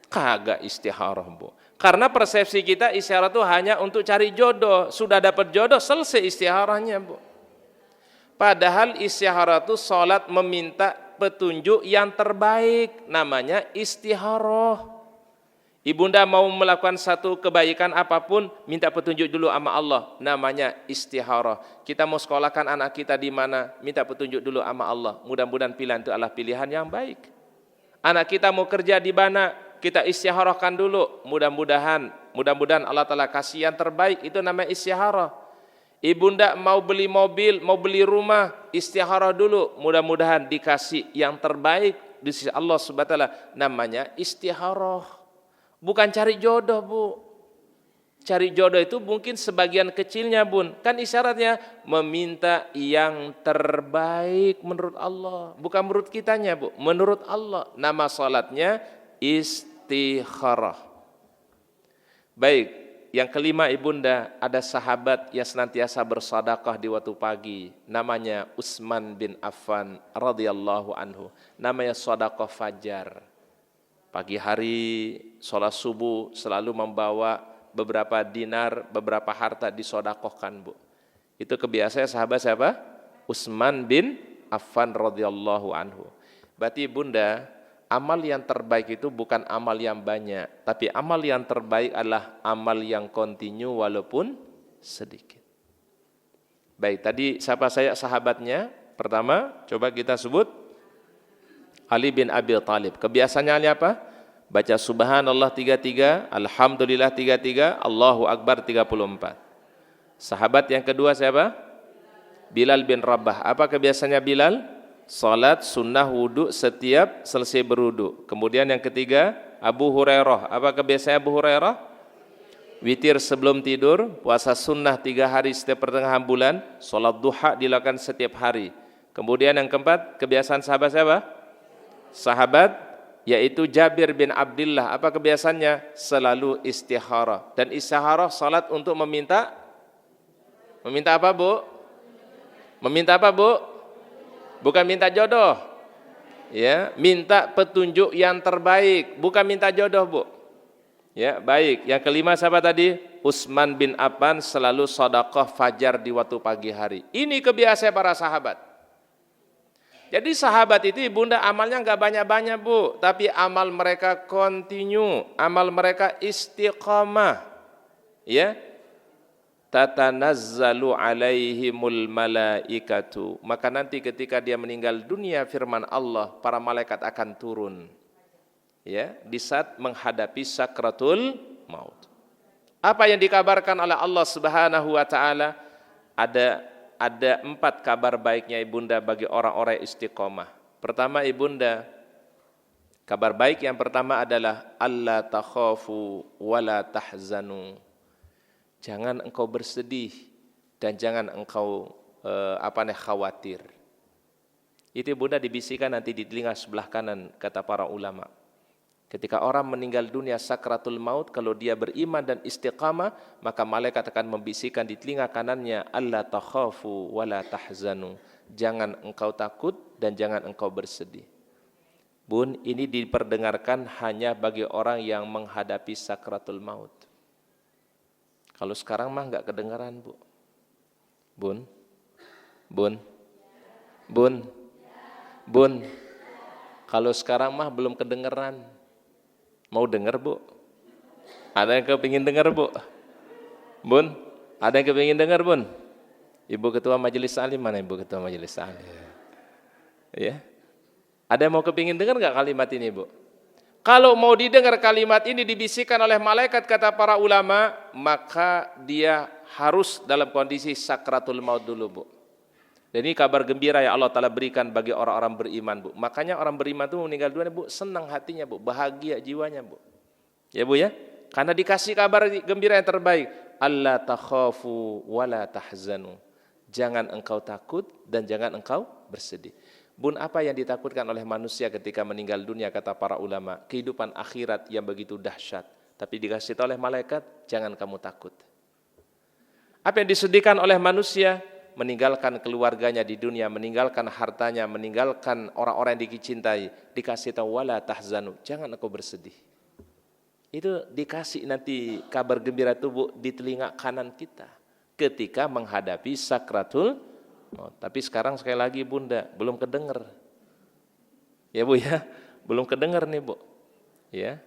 Kagak istikharah, Bu. Karena persepsi kita istikharah itu hanya untuk cari jodoh. Sudah dapat jodoh, selesai istikharahnya, Bu. Padahal istikharah itu salat meminta petunjuk yang terbaik. Namanya istikharah. Ibunda mau melakukan satu kebaikan apapun, minta petunjuk dulu sama Allah. Namanya istikharah. Kita mau sekolahkan anak kita di mana, minta petunjuk dulu sama Allah. Mudah-mudahan pilihan itu adalah pilihan yang baik. Anak kita mau kerja di mana, kita istikharahkan dulu, mudah-mudahan Allah Ta'ala kasih yang terbaik. Itu namanya istikharah. Ibunda mau beli mobil, mau beli rumah, istikharah dulu, mudah-mudahan dikasih yang terbaik di sisi Allah Subhanahu wa taala. Namanya istikharah. Bukan cari jodoh, Bu. Cari jodoh itu mungkin sebagian kecilnya, Bun. Kan isyaratnya meminta yang terbaik menurut Allah, bukan menurut kitanya, Bu. Menurut Allah. Nama salatnya istikharah. Baik, yang kelima, Ibunda, ada sahabat yang senantiasa bersedekah di waktu pagi. Namanya Utsman bin Affan radhiyallahu anhu. Namanya sedekah fajar. Pagi hari sholat subuh selalu membawa beberapa dinar, beberapa harta disedekahkan, Bu. Itu kebiasaan sahabat siapa? Utsman bin Affan radhiyallahu anhu. Berarti Bunda, amal yang terbaik itu bukan amal yang banyak, tapi amal yang terbaik adalah amal yang kontinu walaupun sedikit. Baik, tadi siapa saya sahabatnya? Pertama, coba kita sebut Ali bin Abi Thalib. Kebiasaannya apa? Baca subhanallah 33, alhamdulillah 33, Allahu Akbar 34. Sahabat yang kedua siapa? Bilal bin Rabah. Apa kebiasaannya Bilal? Salat sunnah wudu setiap selesai berwudu. Kemudian yang ketiga, Abu Hurairah. Apa kebiasaannya Abu Hurairah? Witir sebelum tidur, puasa sunnah 3 hari setiap pertengahan bulan, salat duha dilakukan setiap hari. Kemudian yang keempat, kebiasaan sahabat siapa? Sahabat yaitu Jabir bin Abdullah. Apa kebiasaannya? Selalu istikharah. Dan istikharah salat untuk meminta apa, Bu? Meminta apa, Bu? Bukan minta jodoh. Ya, minta petunjuk yang terbaik, bukan minta jodoh, Bu. Ya, baik. Yang kelima siapa tadi? Utsman bin Affan selalu sedekah fajar di waktu pagi hari. Ini kebiasaan para sahabat. Jadi sahabat itu Bunda amalnya enggak banyak-banyak, Bu, tapi amal mereka kontinu, amal mereka istiqamah. Ya. Tatanazzalu alaihimul malaikatu. Maka nanti ketika dia meninggal dunia, firman Allah, para malaikat akan turun. Ya, di saat menghadapi sakratul maut. Apa yang dikabarkan oleh Allah Subhanahu wa taala? Ada 4 kabar baiknya Ibunda bagi orang-orang istiqomah. Pertama Ibunda, kabar baik yang pertama adalah alla takhafu wala tahzanu. Jangan engkau bersedih dan jangan engkau khawatir. Itu Bunda dibisikkan nanti di telinga sebelah kanan kata para ulama. Ketika orang meninggal dunia sakratul maut, kalau dia beriman dan istiqamah, maka malaikat akan membisikkan di telinga kanannya, alla takhafu wala tahzanu. Jangan engkau takut dan jangan engkau bersedih. Bun, ini diperdengarkan hanya bagi orang yang menghadapi sakratul maut. Kalau sekarang mah enggak kedengaran, Bu. Bun. Kalau sekarang mah belum kedengaran. Mau dengar, Bu? Ada yang kepingin dengar, Bu? Bun, ada yang kepingin dengar, Bun? Ibu Ketua Majelis Alim, mana Ibu Ketua Majelis Alim? Ya. Ada yang mau kepingin dengar enggak kalimat ini, Bu? Kalau mau didengar kalimat ini dibisikkan oleh malaikat kata para ulama, maka dia harus dalam kondisi sakratul maut dulu, Bu. Dan ini kabar gembira yang Allah Ta'ala berikan bagi orang-orang beriman, Bu. Makanya orang beriman itu meninggal dunia, Bu, senang hatinya, Bu, bahagia jiwanya, Bu. Ya, Bu ya? Karena dikasih kabar gembira yang terbaik. Alla takhafu wala tahzanu. Jangan engkau takut dan jangan engkau bersedih. Bun, apa yang ditakutkan oleh manusia ketika meninggal dunia kata para ulama? Kehidupan akhirat yang begitu dahsyat. Tapi dikasih tahu oleh malaikat, jangan kamu takut. Apa yang disedihkan oleh manusia? Meninggalkan keluarganya di dunia, meninggalkan hartanya, meninggalkan orang-orang yang dicintai. Dikasih tahu wala tahzanu, jangan engkau bersedih. Itu dikasih nanti kabar gembira itu, Bu, di telinga kanan kita ketika menghadapi sakratul maut. Tapi sekarang sekali lagi Bunda, belum kedengar. Ya, Bu ya, belum kedengar nih, Bu. Ya.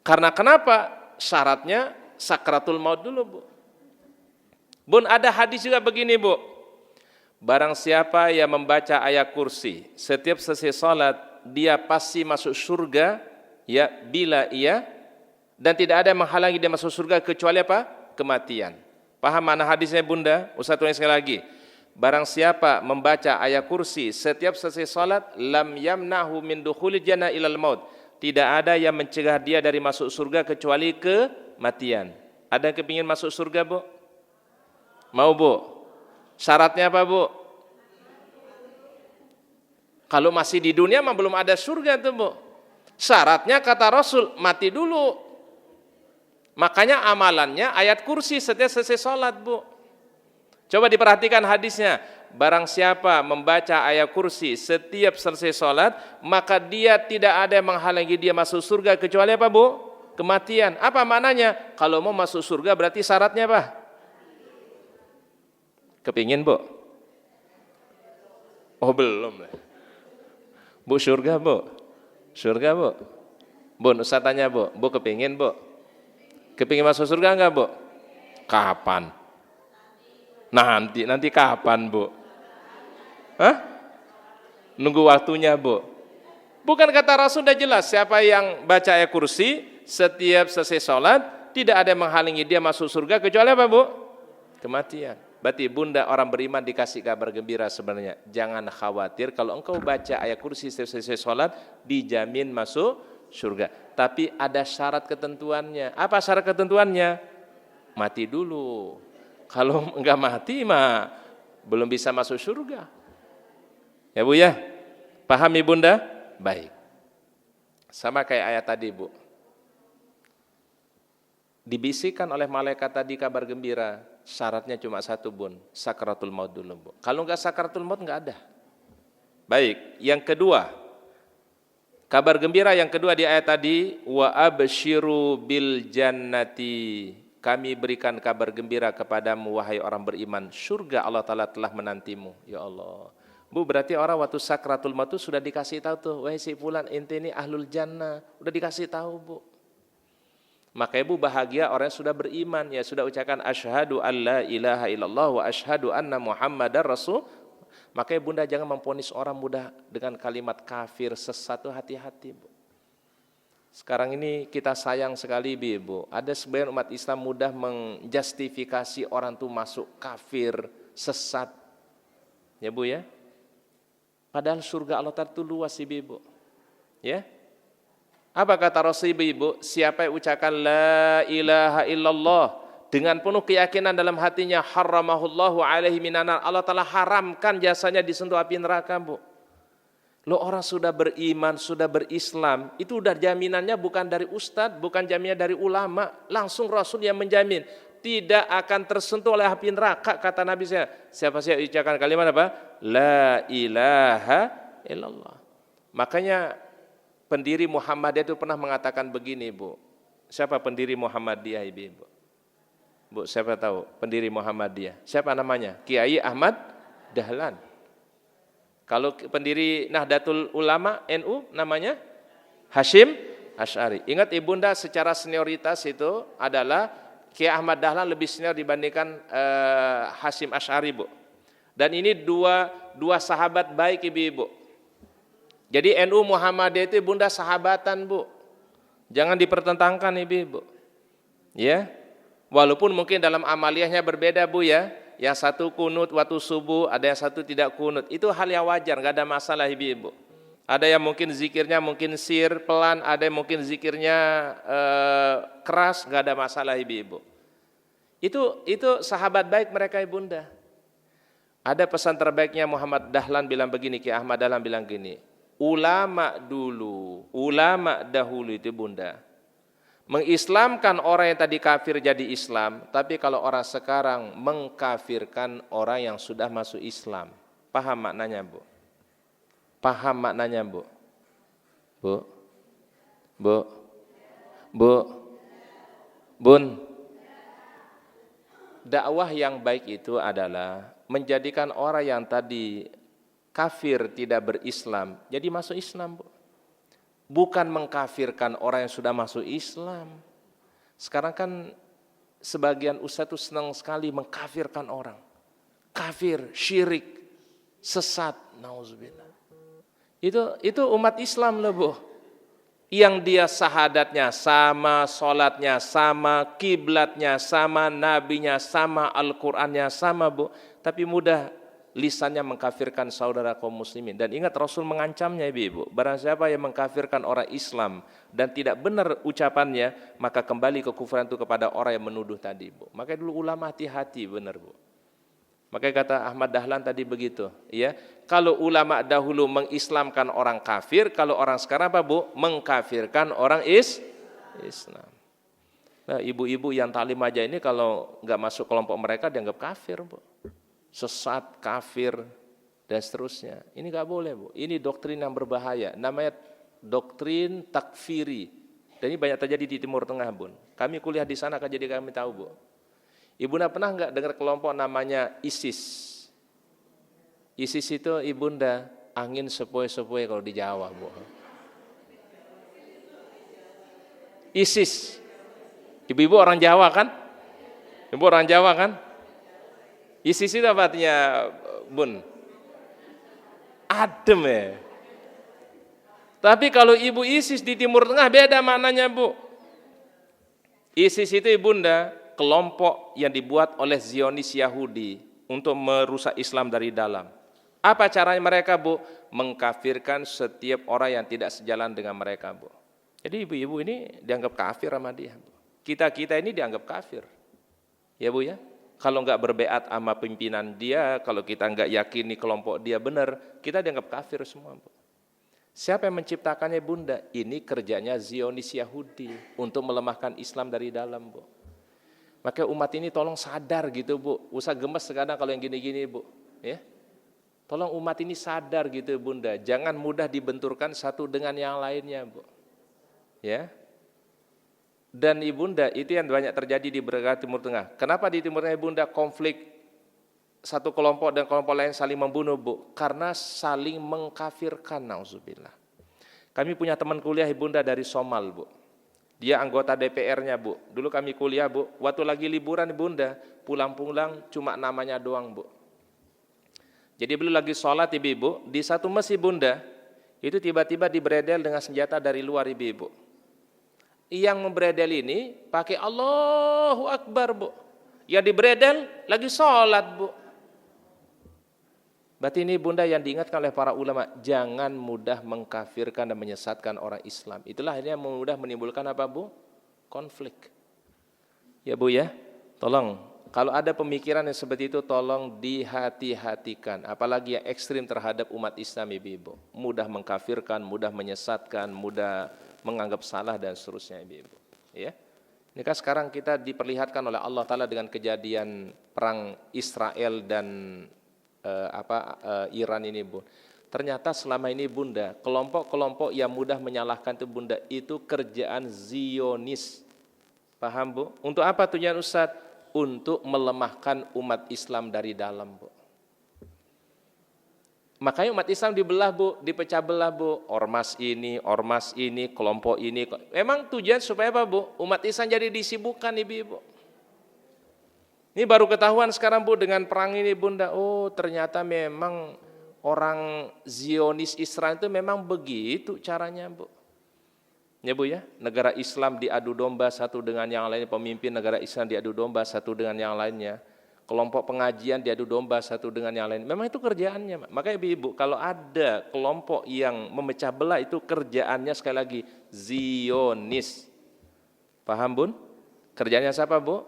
Karena kenapa? Syaratnya sakratul maut dulu, Bu. Bun, ada hadis juga begini, Bu. Barang siapa yang membaca ayat kursi setiap selesai salat, dia pasti masuk surga, ya, bila ia, dan tidak ada yang menghalangi dia masuk surga kecuali apa? Kematian. Paham mana hadisnya, Bunda? Ustaz tulis sekali lagi. Barang siapa membaca ayat kursi setiap selesai salat, lam yamnahu min dukhulil jannah ilal maut. Tidak ada yang mencegah dia dari masuk surga kecuali kematian. Ada yang kepingin masuk surga, Bu? Mau, Bu? Syaratnya apa, Bu? Kalau masih di dunia mah belum ada surga tuh, Bu. Syaratnya kata Rasul, mati dulu. Makanya amalannya ayat kursi setiap selesai salat, Bu. Coba diperhatikan hadisnya. Barang siapa membaca ayat kursi setiap selesai salat, maka dia tidak ada yang menghalangi dia masuk surga kecuali apa, Bu? Kematian. Apa maknanya? Kalau mau masuk surga berarti syaratnya apa? Kepingin, Bu? Oh, belum. Bu, surga, Bu? Surga, Bu? Bu, Ustaz tanya, Bu. Bu kepingin, Bu? Kepingin masuk surga enggak, Bu? Kapan? Nanti kapan, Bu? Hah? Nunggu waktunya, Bu. Bukan kata Rasul sudah jelas, siapa yang baca ayat kursi setiap selesai sholat, tidak ada yang menghalangi dia masuk surga kecuali apa, Bu? Kematian. Berarti bunda orang beriman dikasih kabar gembira sebenarnya. Jangan khawatir kalau engkau baca ayat kursi setiap selesai sholat, dijamin masuk surga. Tapi ada syarat ketentuannya. Apa syarat ketentuannya? Mati dulu. Kalau enggak mati mah belum bisa masuk surga. Ya, Bu ya? Pahami, Bunda? Baik. Sama kayak ayat tadi, Bu. Dibisikkan oleh malaikat tadi kabar gembira, syaratnya cuma satu, Bun, sakaratul maut dulu, Bu. Kalau enggak sakaratul maut enggak ada. Baik, yang kedua, kabar gembira yang kedua di ayat tadi, wa absyiru bil jannati. Kami berikan kabar gembira kepadamu wahai orang beriman, surga Allah Taala telah menantimu. Ya Allah. Bu, berarti orang waktu sakratul maut sudah dikasih tahu tuh, wahai si fulan, ente ini ahlul jannah, udah dikasih tahu, Bu. Maka ibu bahagia orang yang sudah beriman, ya sudah ucapkan asyhadu alla ilaha illallah wa asyhadu anna muhammadar rasul. Maka bunda jangan memponis orang mudah dengan kalimat kafir, sesat, hati-hati, Bu. Sekarang ini kita sayang sekali, Bu. Ada sebagian umat Islam mudah menjustifikasi orang tuh masuk kafir, sesat. Ya, Bu ya. Padahal surga Allah Ta'ala itu luas, Bu. Ya. Apa kata Rasul, Ibu? Siapa yang ucapkan la ilaha illallah dengan penuh keyakinan dalam hatinya, haramahullahu alaihi minanar, Allah Ta'ala haramkan jasanya disentuh api neraka, Bu. Lo orang sudah beriman, sudah berislam, itu udah jaminannya bukan dari ustadz, bukan jaminannya dari ulama, langsung Rasul yang menjamin tidak akan tersentuh oleh api neraka, kata Nabi saya. Siapa sih ucapkan kalimat apa? La ilaha illallah. Makanya pendiri Muhammadiyah itu pernah mengatakan begini, Bu. Siapa pendiri Muhammadiyah, Ibu? Bu, siapa tahu pendiri Muhammadiyah? Siapa namanya? Kiai Ahmad Dahlan. Kalau pendiri Nahdlatul Ulama NU namanya Hasyim Asy'ari. Ingat Ibunda, secara senioritas itu adalah Kiai Ahmad Dahlan lebih senior dibandingkan Hasyim Asy'ari, Bu. Dan ini dua sahabat baik, Ibu. Jadi NU Muhammadiyah itu Bunda sahabatan, Bu. Jangan dipertentangkan, Ibu. Ya. Walaupun mungkin dalam amaliyahnya berbeda, Bu ya. Yang satu kunut waktu subuh, ada yang satu tidak kunut. Itu hal yang wajar, enggak ada masalah, Ibu. Ada yang mungkin zikirnya mungkin sir, pelan, ada yang mungkin zikirnya keras, enggak ada masalah, Ibu. Itu sahabat baik mereka, Ibunda. Ada pesan terbaiknya Muhammad Dahlan bilang begini, Ki Ahmad Dahlan bilang gini. Ulama dahulu itu, Bunda, mengislamkan orang yang tadi kafir jadi Islam, tapi kalau orang sekarang mengkafirkan orang yang sudah masuk Islam. Paham maknanya, Bu? Paham maknanya, Bu? Bu? Bu? Bu? Bun? Dakwah yang baik itu adalah menjadikan orang yang tadi kafir tidak berislam jadi masuk Islam, Bu. Bukan mengkafirkan orang yang sudah masuk Islam. Sekarang kan sebagian ustaz itu senang sekali mengkafirkan orang. Kafir, syirik, sesat, nauzubillah. Itu umat Islam loh, Bu. Yang dia sahadatnya sama, sholatnya sama, kiblatnya sama, nabinya sama, Al-Qur'annya sama, Bu. Tapi mudah lisannya mengkafirkan saudara kaum muslimin. Dan ingat Rasul mengancamnya, Ibu. Barang siapa yang mengkafirkan orang Islam dan tidak benar ucapannya, maka kembali kekufuran itu kepada orang yang menuduh tadi, Bu. Makanya dulu ulama hati-hati, benar, Bu. Makanya kata Ahmad Dahlan tadi begitu, ya. Kalau ulama dahulu mengislamkan orang kafir, kalau orang sekarang apa, Bu? Mengkafirkan orang Islam. Nah, ibu-ibu yang taklim aja ini kalau nggak masuk kelompok mereka dianggap kafir, Bu. Sesat, kafir, dan seterusnya. Ini nggak boleh, Bu. Ini doktrin yang berbahaya. Namanya doktrin takfiri. Dan ini banyak terjadi di Timur Tengah, Bun. Kami kuliah di sana, jadi kami tahu, Bu. Ibunda pernah nggak dengar kelompok namanya ISIS? ISIS itu ibunda angin sepoi-sepoi kalau di Jawa, Bu. ISIS. Ibu-ibu orang Jawa kan? Ibu orang Jawa kan? ISIS itu apa artinya, Bun? Adem ya. Tapi kalau ibu ISIS di Timur Tengah beda maknanya, Bu. ISIS itu ibunda kelompok yang dibuat oleh Zionis Yahudi untuk merusak Islam dari dalam. Apa caranya mereka, Bu? Mengkafirkan setiap orang yang tidak sejalan dengan mereka, Bu. Jadi ibu-ibu ini dianggap kafir sama dia, Bu. Kita ini dianggap kafir. Ya, Bu ya. Kalau enggak berbeat sama pimpinan dia, kalau kita enggak yakini kelompok dia benar, kita dianggap kafir semua, Bu. Siapa yang menciptakannya, Bunda? Ini kerjanya Zionis Yahudi untuk melemahkan Islam dari dalam, Bu. Maka umat ini tolong sadar gitu, Bu. Usah gemes sekarang kalau yang gini-gini, Bu. Ya. Tolong umat ini sadar gitu, Bunda. Jangan mudah dibenturkan satu dengan yang lainnya, Bu. Ya. Dan ibunda itu yang banyak terjadi di berbagai Timur Tengah. Kenapa di Timur Tengah, ibunda, konflik satu kelompok dan kelompok lain saling membunuh, Bu? Karena saling mengkafirkan, nauzubillah. Kami punya teman kuliah ibunda dari Somal, Bu. Dia anggota DPR-nya, Bu. Dulu kami kuliah, Bu. Waktu lagi liburan, ibunda, pulang-pulang cuma namanya doang, Bu. Jadi beliau lagi sholat, ibu-ibu, di satu masjid, Bunda, itu tiba-tiba dibredel dengan senjata dari luar, ibu-ibu. Yang membredel ini pakai Allahu Akbar, Bu. Yang dibredel lagi sholat, Bu. Berarti ini, Bunda, yang diingatkan oleh para ulama, jangan mudah mengkafirkan dan menyesatkan orang Islam. Itulah akhirnya mudah menimbulkan apa, Bu? Konflik. Ya, Bu ya, tolong. Kalau ada pemikiran yang seperti itu, tolong dihati-hatikan. Apalagi yang ekstrim terhadap umat Islam, ibu-ibu. Mudah mengkafirkan, mudah menyesatkan, mudah menganggap salah dan seterusnya, ibu-ibu. Ya. Ini kan sekarang kita diperlihatkan oleh Allah Ta'ala dengan kejadian perang Israel dan Iran ini, Bu. Ternyata selama ini, Bunda, kelompok-kelompok yang mudah menyalahkan itu, Bunda, itu kerjaan Zionis. Paham, Bu? Untuk apa tujuan, Ustaz? Untuk melemahkan umat Islam dari dalam, Bu. Makanya umat Islam dibelah, Bu, dipecah belah, Bu. Ormas ini, kelompok ini. Memang tujuan supaya apa, Bu? Umat Islam jadi disibukkan, ibu-ibu. Ini baru ketahuan sekarang, Bu, dengan perang ini, Bunda. Oh, ternyata memang orang Zionis Israel itu memang begitu caranya, Bu. Ya, Bu ya, negara Islam diadu domba satu dengan yang lainnya, pemimpin negara Islam diadu domba satu dengan yang lainnya. Kelompok pengajian diadu domba satu dengan yang lain. Memang itu kerjaannya. Makanya ibu-ibu, kalau ada kelompok yang memecah belah, itu kerjaannya sekali lagi Zionis. Paham, Bun? Kerjaannya siapa, Bu?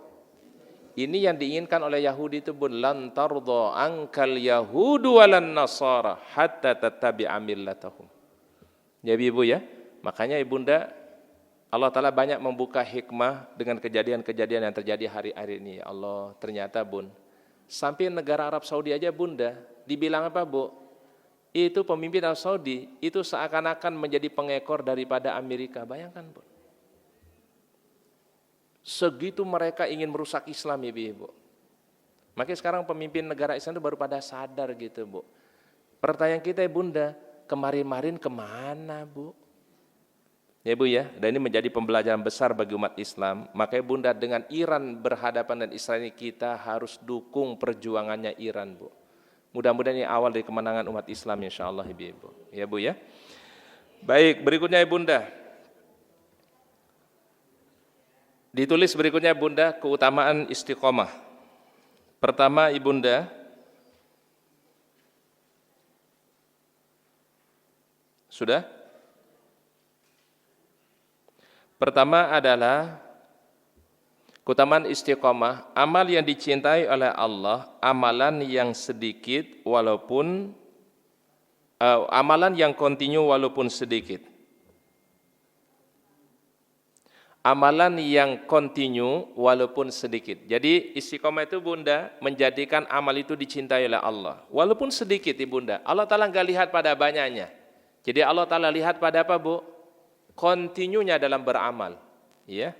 Ini yang diinginkan oleh Yahudi itu, Bun. Lan tardha ankal yahudu walan nasara hatta tattabi'a millatahum. Ya, ibu ya. Makanya ibunda, Allah Ta'ala banyak membuka hikmah dengan kejadian-kejadian yang terjadi hari-hari ini. Ya Allah, ternyata, Bun, sampai negara Arab Saudi aja, Bunda, dibilang apa, Bu? Itu pemimpin Arab Saudi, itu seakan-akan menjadi pengekor daripada Amerika. Bayangkan, Bun. Segitu mereka ingin merusak Islam, ibu-ibu. Makanya sekarang pemimpin negara Islam itu baru pada sadar gitu, Bu. Pertanyaan kita, Bunda, kemarin-marin kemana, Bu? Ya, Bu ya, dan ini menjadi pembelajaran besar bagi umat Islam. Makanya, Bunda, dengan Iran berhadapan dengan Israel ini, kita harus dukung perjuangannya Iran, Bu. Mudah-mudahan ini awal dari kemenangan umat Islam, insya Allah, ibu-ibu. Ya, Bu ya. Baik, berikutnya, Bunda. Ditulis berikutnya, Bunda, keutamaan istiqomah. Pertama, Ibunda, sudah? Pertama adalah keutamaan istiqomah, amal yang dicintai oleh Allah, amalan yang sedikit walaupun amalan yang kontinu walaupun sedikit. Amalan yang kontinu walaupun sedikit. Jadi istiqomah itu, Bunda, menjadikan amal itu dicintai oleh Allah. Walaupun sedikit, Bunda. Allah Ta'ala enggak lihat pada banyaknya. Jadi Allah Ta'ala lihat pada apa, Bu? Kontinunya dalam beramal, ya.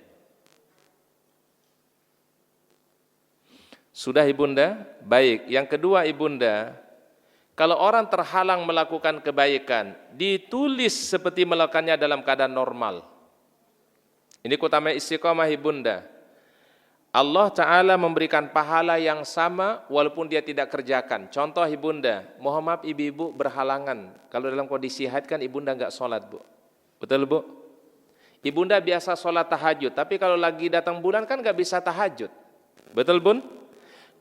Sudah ibunda? Baik. Yang kedua ibunda, kalau orang terhalang melakukan kebaikan, ditulis seperti melakukannya dalam keadaan normal. Ini keutamaan istiqomah ibunda. Allah Ta'ala memberikan pahala yang sama walaupun dia tidak kerjakan. Contoh ibunda, mohon maaf ibu-ibu berhalangan. Kalau dalam kondisi haid kan ibunda enggak sholat, Bu. Betul, Bu? Ibunda biasa sholat tahajud, tapi kalau lagi datang bulan kan enggak bisa tahajud. Betul, Bun?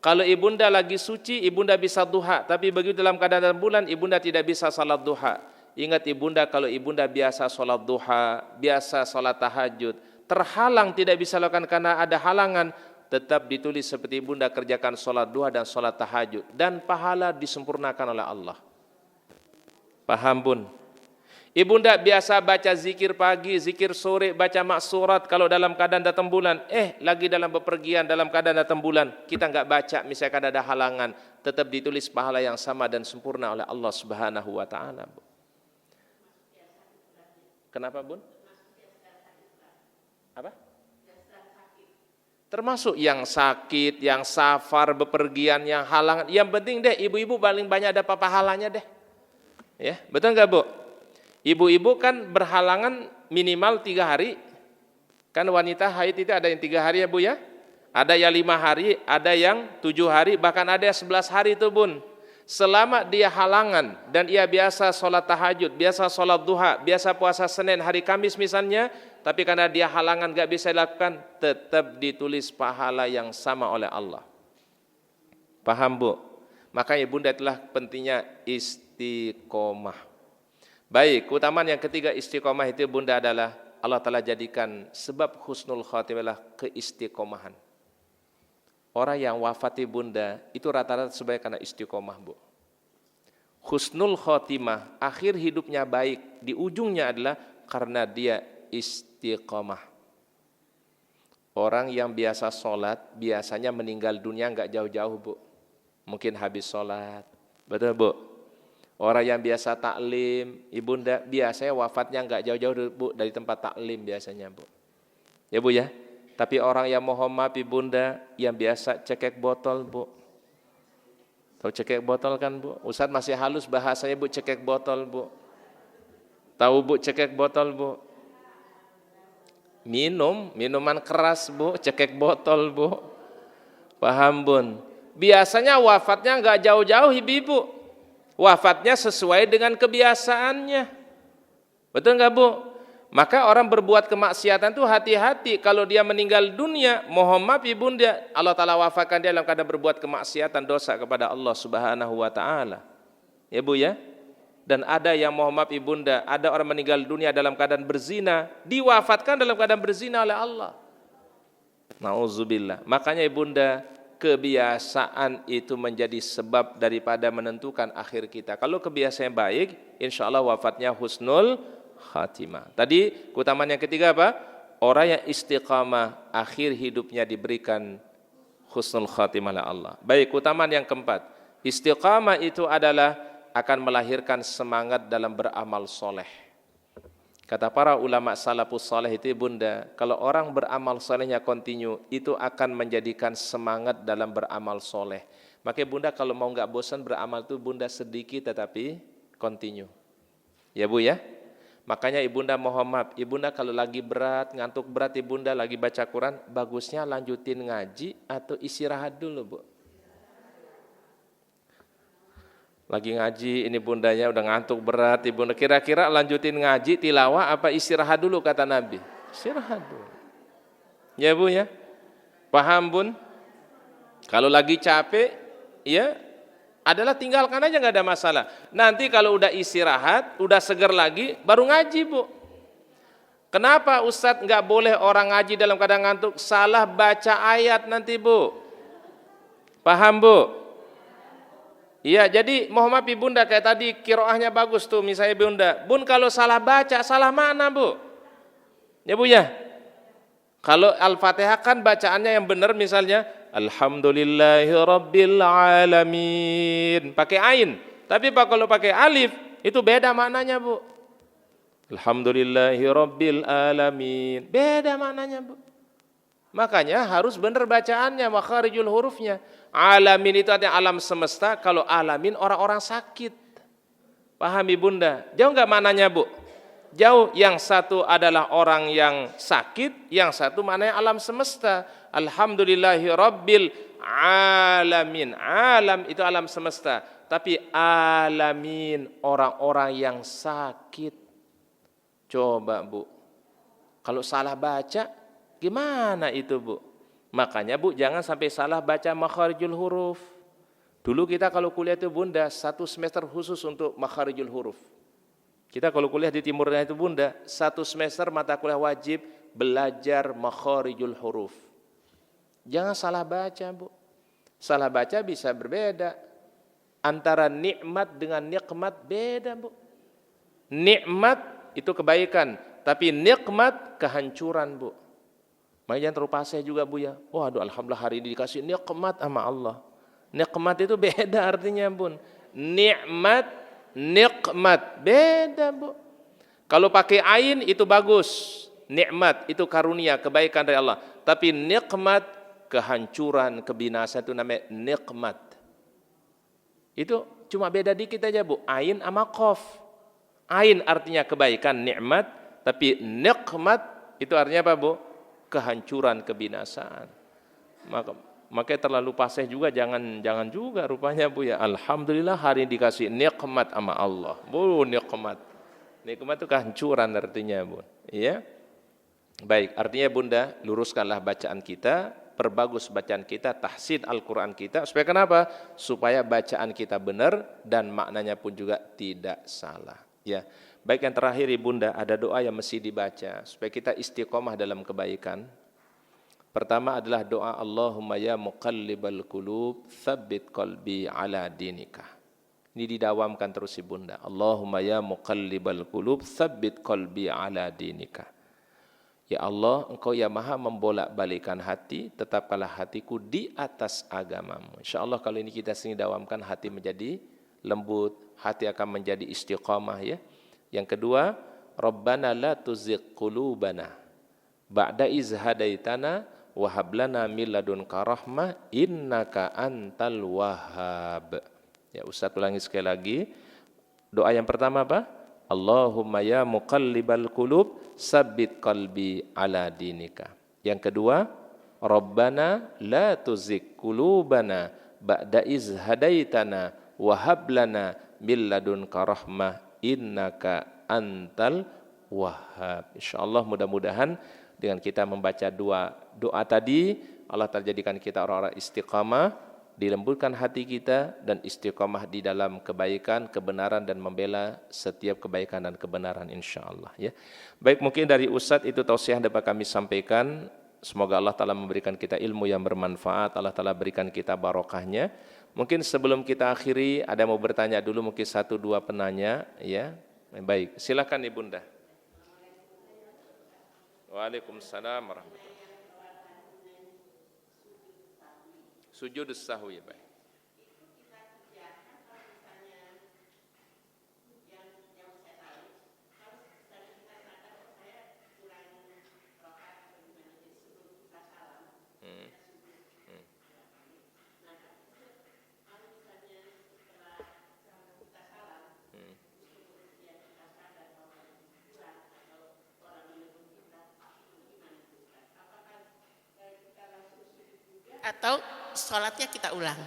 Kalau ibunda lagi suci, ibunda bisa duha, tapi begitu dalam keadaan bulan, ibunda tidak bisa sholat duha. Ingat ibunda, kalau ibunda biasa sholat duha, biasa sholat tahajud, terhalang tidak bisa lakukan karena ada halangan, tetap ditulis seperti ibunda kerjakan sholat duha dan sholat tahajud, dan pahala disempurnakan oleh Allah. Paham, Bun? Ibunda biasa baca zikir pagi, zikir sore, baca maksurat kalau dalam keadaan datang bulan. Lagi dalam bepergian, dalam keadaan datang bulan, kita enggak baca, misalkan ada halangan, tetap ditulis pahala yang sama dan sempurna oleh Allah Subhanahu wa Ta'ala. Kenapa, Bun? Apa? Termasuk yang sakit, yang safar, bepergian, yang halangan. Yang penting deh, ibu-ibu paling banyak ada pahalanya deh. Ya, betul enggak, Bu? Ibu-ibu kan berhalangan minimal 3 hari. Kan wanita haid itu ada yang 3 hari ya, Bu ya? Ada yang 5 hari, ada yang 7 hari, bahkan ada yang 11 hari itu, Bun. Selama dia halangan dan ia biasa sholat tahajud, biasa sholat duha, biasa puasa Senin, hari Kamis misalnya, tapi karena dia halangan gak bisa dilakukan, tetap ditulis pahala yang sama oleh Allah. Paham, Bu? Makanya ibunda itulah pentingnya istiqomah. Baik, keutamaan yang ketiga istiqomah itu bunda adalah Allah Ta'ala jadikan sebab husnul khatimah keistiqomahan. Orang yang wafat ibunda itu rata-rata sebagai karena istiqomah, Bu. Husnul khatimah, akhir hidupnya baik, di ujungnya adalah karena dia istiqomah. Orang yang biasa sholat, biasanya meninggal dunia enggak jauh-jauh, Bu. Mungkin habis sholat, betul, Bu? Orang yang biasa taklim, ibunda biasanya wafatnya enggak jauh-jauh, Bu, dari tempat taklim biasanya, Bu. Ya, Bu ya. Tapi orang yang mohon maaf ibunda yang biasa cekek botol, Bu. Tahu cekek botol kan, Bu? Ustaz masih halus bahasanya, Bu, cekek botol, Bu. Tahu, Bu, cekek botol, Bu? Minuman keras, Bu, cekek botol, Bu. Paham, Bun? Biasanya wafatnya enggak jauh-jauh ibu-ibu. Wafatnya sesuai dengan kebiasaannya. Betul enggak, Bu? Maka orang berbuat kemaksiatan itu hati-hati. Kalau dia meninggal dunia, mohon maaf ibunda, Allah Ta'ala wafatkan dia dalam keadaan berbuat kemaksiatan, dosa kepada Allah Subhanahu wa Ta'ala. Ya, Bu ya? Dan ada yang mohon maaf ibunda, ada orang meninggal dunia dalam keadaan berzina, diwafatkan dalam keadaan berzina oleh Allah. Nauzubillah. Makanya ibunda, kebiasaan itu menjadi sebab daripada menentukan akhir kita. Kalau kebiasaan baik, insya Allah wafatnya husnul khatimah. Tadi keutamaan yang ketiga apa? Orang yang istiqamah, akhir hidupnya diberikan husnul khatimah oleh Allah. Baik, keutamaan yang keempat. Istiqamah itu adalah akan melahirkan semangat dalam beramal soleh. Kata para ulama salafus saleh itu bunda, kalau orang beramal solehnya kontinu, itu akan menjadikan semangat dalam beramal soleh. Makanya bunda kalau mau nggak bosan beramal itu bunda sedikit tetapi kontinu. Ya, Bu ya. Makanya ibunda mohon maaf, ibunda kalau lagi berat, ngantuk berat ibunda lagi baca Quran, bagusnya lanjutin ngaji atau istirahat dulu, Bu. Lagi ngaji, ini bundanya udah ngantuk berat, ibunda kira-kira lanjutin ngaji, tilawah apa istirahat dulu kata Nabi? Istirahat dulu. Ya, Bu ya. Paham, Bun? Kalau lagi capek, ya adalah tinggalkan aja, nggak ada masalah. Nanti kalau udah istirahat, udah seger lagi, baru ngaji, Bu. Kenapa Ustadz nggak boleh orang ngaji dalam keadaan ngantuk? Salah baca ayat nanti, Bu. Paham, Bu? Iya, jadi mohon maaf ibunda kayak tadi kiroahnya bagus tuh misalnya bunda. Bun kalau salah baca, salah mana, Bu? Ya, Bu ya. Kalau Al-Fatihah kan bacaannya yang benar misalnya Alhamdulillahirabbil alamin. Pakai ain. Tapi kalau pakai alif itu beda maknanya, Bu. Alhamdulillahirabbil alamin. Beda maknanya, Bu. Makanya harus benar bacaannya, makharijul hurufnya. Alamin itu artinya alam semesta, kalau alamin orang-orang sakit. Pahami Bunda? Jauh nggak maknanya Bu? Jauh, yang satu adalah orang yang sakit, yang satu maknanya alam semesta. Alhamdulillahi Rabbil Alamin. Alam itu alam semesta. Tapi alamin orang-orang yang sakit. Coba Bu, kalau salah baca, gimana itu Bu? Makanya Bu, jangan sampai salah baca makharijul huruf. Dulu kita kalau kuliah itu Bunda, 1 semester khusus untuk makharijul huruf. Kita kalau kuliah di Timur Tengah itu Bunda, 1 semester mata kuliah wajib belajar makharijul huruf. Jangan salah baca Bu. Salah baca bisa berbeda. Antara nikmat dengan nikmat beda Bu. Nikmat itu kebaikan, tapi nikmat kehancuran Bu. Makanya jangan terlupa juga Bu ya. Waduh, alhamdulillah hari ini dikasih nikmat sama Allah. Nikmat itu beda artinya Bun. Nikmat beda Bu. Kalau pakai ain itu bagus. Nikmat itu karunia, kebaikan dari Allah. Tapi nikmat, kehancuran, kebinasaan itu namanya nikmat. Itu cuma beda dikit aja Bu. Ain sama qaf. Ain artinya kebaikan, nikmat. Tapi nikmat itu artinya apa Bu? Kehancuran, kebinasaan. Makanya terlalu paseh juga jangan juga rupanya Bu ya. Alhamdulillah hari ini dikasih nikmat sama Allah. Bu, nikmat. Nikmat itu kehancuran artinya Bu. Iya. Baik, artinya Bunda, luruskanlah bacaan kita, perbagus bacaan kita, tahsin Al-Qur'an kita. Supaya kenapa? Supaya bacaan kita benar dan maknanya pun juga tidak salah. Ya. Baik, yang terakhir Bunda, ada doa yang mesti dibaca supaya kita istiqomah dalam kebaikan. Pertama adalah doa Allahumma ya muqallibal qulub tsabbit qalbi ala dinika. Ini didawamkan terus Bunda. Allahumma ya muqallibal qulub tsabbit qalbi ala dinika. Ya Allah, Engkau yang Maha membolak-balikan hati, tetapkanlah hatiku di atas agamamu. Insyaallah kalau ini kita sering dawamkan, hati menjadi lembut, hati akan menjadi istiqamah ya. Yang kedua, Rabbana la tuzigh qulubana ba'da iz hadaitana wa hab lana min ladunka rahmah innaka antal wahhab. Ya, Ustaz ulangi sekali lagi. Doa yang pertama apa? Allahumma ya muqallibal qulub sabbit qalbi ala dinika. Yang kedua, Rabbana la tuzigh qulubana ba'da iz hadaitana wa hab lana min ladunka rahmah innaka antal wahhab. Insyaallah mudah-mudahan dengan kita membaca doa tadi, Allah terjadikan kita orang-orang istiqamah, dilembutkan hati kita dan istiqamah di dalam kebaikan, kebenaran dan membela setiap kebaikan dan kebenaran insyaallah ya. Baik, mungkin dari Ustadz itu tausiah dapat kami sampaikan. Semoga Allah Ta'ala memberikan kita ilmu yang bermanfaat, Allah Ta'ala berikan kita barokahnya. Mungkin sebelum kita akhiri ada mau bertanya dulu, mungkin 1-2 penanya ya. Baik, silakan Ibunda. Waalaikumsalam warahmatullahi wabarakatuh. Sujud sahwi baik. Atau sholatnya kita ulang.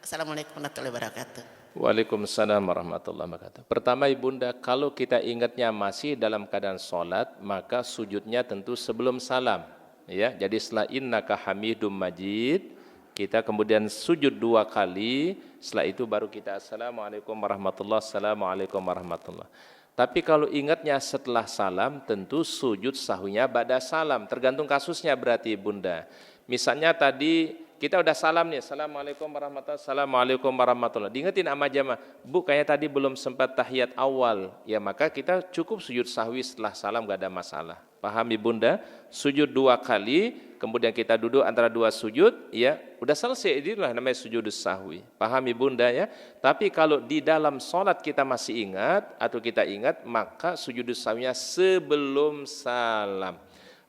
Assalamualaikum warahmatullahi wabarakatuh. Waalaikumsalam warahmatullahi wabarakatuh. Pertama Ibunda, kalau kita ingatnya masih dalam keadaan sholat, maka sujudnya tentu sebelum salam. Ya, jadi setelah innaka hamidum majid, kita kemudian sujud 2 kali, setelah itu baru kita assalamualaikum warahmatullahi wabarakatuh, assalamualaikum warahmatullahi wabarakatuh. Tapi kalau ingatnya setelah salam, tentu sujud sahwinya ba'da salam, tergantung kasusnya berarti Bunda. Misalnya tadi kita udah salam nih, assalamualaikum warahmatullahi wabarakatuh, assalamualaikum warahmatullahi wabarakatuh. Diingetin sama jamaah, Bu kayaknya tadi belum sempat tahiyat awal, ya maka kita cukup sujud sahwi setelah salam, gak ada masalah. Pahami Bunda? Sujud 2 kali, kemudian kita duduk antara 2 sujud, ya udah selesai, inilah namanya sujud sahwi. Pahami Bunda ya? Tapi kalau di dalam sholat kita masih ingat atau kita ingat, maka sujud sahwinya sebelum salam.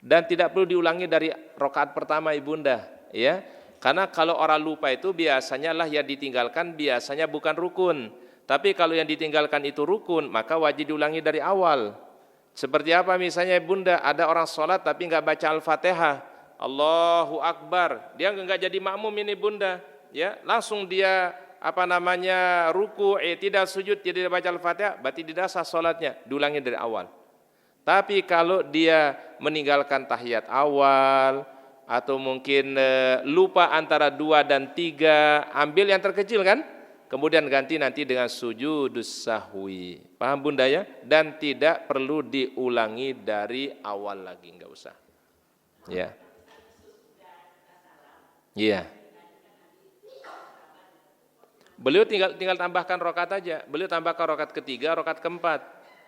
dan tidak perlu diulangi dari rakaat pertama ibunda, ya. Karena kalau orang lupa itu biasanya lah yang ditinggalkan biasanya bukan rukun. Tapi kalau yang ditinggalkan itu rukun, maka wajib diulangi dari awal. Seperti apa misalnya ibunda, ada orang sholat tapi nggak baca Al-Fatihah, Allahu Akbar, dia nggak jadi makmum ini bunda, ya, langsung dia ruku, tidak sujud, tidak baca Al-Fatihah, berarti tidak sah sholatnya, diulangi dari awal. Tapi kalau dia meninggalkan tahiyat awal atau mungkin lupa antara 2 dan 3, ambil yang terkecil kan, kemudian ganti nanti dengan sujudus sahwi. Paham bunda ya? Dan tidak perlu diulangi dari awal lagi, enggak usah. Ya. Iya. Beliau tinggal tambahkan rakaat aja. Beliau tambahkan rakaat ketiga, rakaat keempat.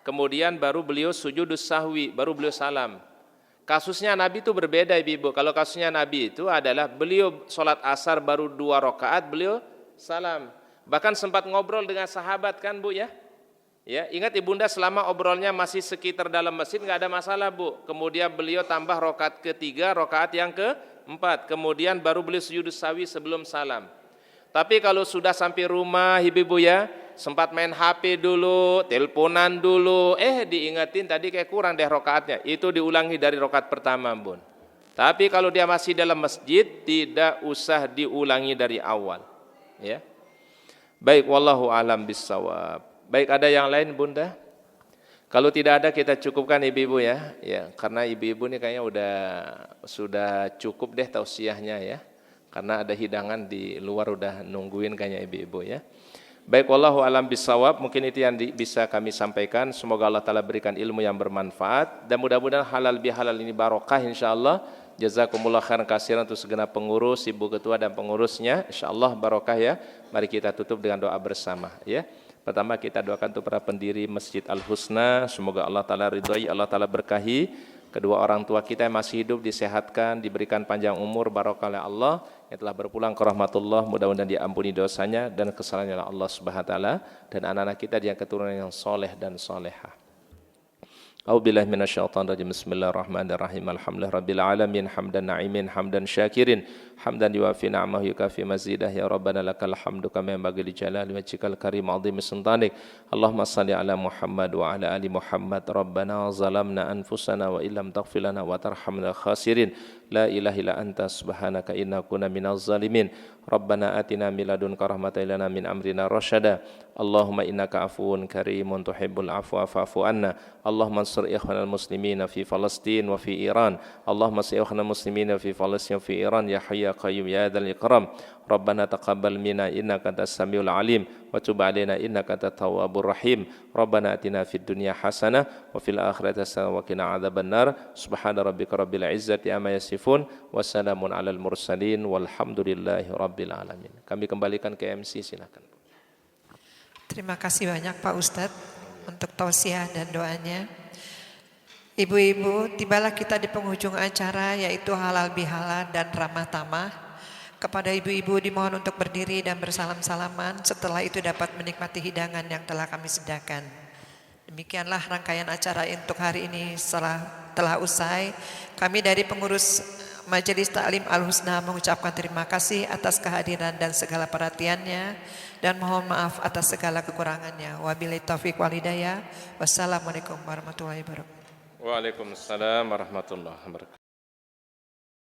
Kemudian baru beliau sujudus sahwi, baru beliau salam. Kasusnya Nabi itu berbeda ibu-ibu. Kalau kasusnya Nabi itu adalah beliau sholat asar baru 2 rakaat, beliau salam. Bahkan sempat ngobrol dengan sahabat kan bu ya. Ya, ingat ibunda selama obrolnya masih sekitar dalam masjid nggak ada masalah bu. Kemudian beliau tambah rakaat ketiga, rakaat yang keempat. Kemudian baru beliau sujudus sahwi sebelum salam. Tapi kalau sudah sampai rumah ibu-ibu ya, sempat main HP dulu, teleponan dulu, diingetin tadi kayak kurang deh rakaatnya, itu diulangi dari rakaat pertama bun. Tapi kalau dia masih dalam masjid, tidak usah diulangi dari awal. Ya. Baik, wallahu alam bissawab. Baik, ada yang lain bunda? Kalau tidak ada kita cukupkan ibu-ibu ya. Ya, karena ibu-ibu ini kayaknya sudah cukup deh tausiahnya ya. Karena ada hidangan di luar udah nungguin kayaknya ibu-ibu ya. Baik, wallahu alam bisawab, mungkin itu yang bisa kami sampaikan. Semoga Allah Ta'ala berikan ilmu yang bermanfaat dan mudah-mudahan halal bihalal ini barokah insyaallah. Jazakumullah khairan katsiran untuk segenap pengurus, ibu ketua dan pengurusnya, insyaallah barokah ya. Mari kita tutup dengan doa bersama ya. Pertama kita doakan untuk para pendiri Masjid Al-Husna, semoga Allah Ta'ala ridhoi, Allah Ta'ala berkahi. Kedua orang tua kita yang masih hidup disehatkan, diberikan panjang umur, barokah oleh Allah. Yang telah berpulang ke rahmatullah, mudah-mudahan diampuni dosanya dan kesalahannya oleh Allah Subhanahu wa taala, dan anak-anak kita dengan keturunan yang soleh dan solehah. A'udzubillahi minasyaitonir rajim. Bismillahirrahmanirrahim. Alhamdulillahirabbil alamin, hamdan na'imin, hamdan syakirin, hamdan yuwafi ni'amahu yukafi mazidah. Ya Rabbana lakal hamdu kama yanbaghi li jalali wajhikal karim 'azimi sultanik. Allahumma shalli ala Muhammad wa ala ali Muhammad. Rabbana zalamna anfusana wa illam taghfir lana wa tarhamna khasirin. La ilaha illa anta subhanaka inna kunna minaz zalimin. Rabbana atina min ladunka rahmatan lana min amrina rasyada. Allahumma innaka afuwun karimun tuhibbul afwa fa'fu anna. Allahumma ansur ikhwanal muslimina fi Palestin wa fi Iran. Allahumma ansur ikhwanal muslimina fi Palestin wa fi Iran ya hayy ya qayyum ya dzal ikram. Rabbana taqabbal minna innaka antas samiul alim wa tub alaina innaka antat tawwabur rahim. Rabbana atina fid dunya hasanah wa fil akhirati hasanah wa qina adzabannar. Subhana rabbika rabbil izzati amma yasifun wa salamun alal mursalin walhamdulillahi rabbil alamin. Kami kembalikan ke MC, silakan. Terima kasih banyak Pak Ustadz untuk tausiah dan doanya. Ibu-ibu, tibalah kita di penghujung acara yaitu halal bihalal dan ramah tamah. Kepada ibu-ibu dimohon untuk berdiri dan bersalam-salaman, setelah itu dapat menikmati hidangan yang telah kami sediakan. Demikianlah rangkaian acara untuk hari ini telah usai. Kami dari pengurus Majelis Ta'lim Al-Husna mengucapkan terima kasih atas kehadiran dan segala perhatiannya, dan mohon maaf atas segala kekurangannya. Wabillahi taufiq wal hidayah. Wassalamualaikum warahmatullahi wabarakatuh. Waalaikumsalam warahmatullahi wabarakatuh.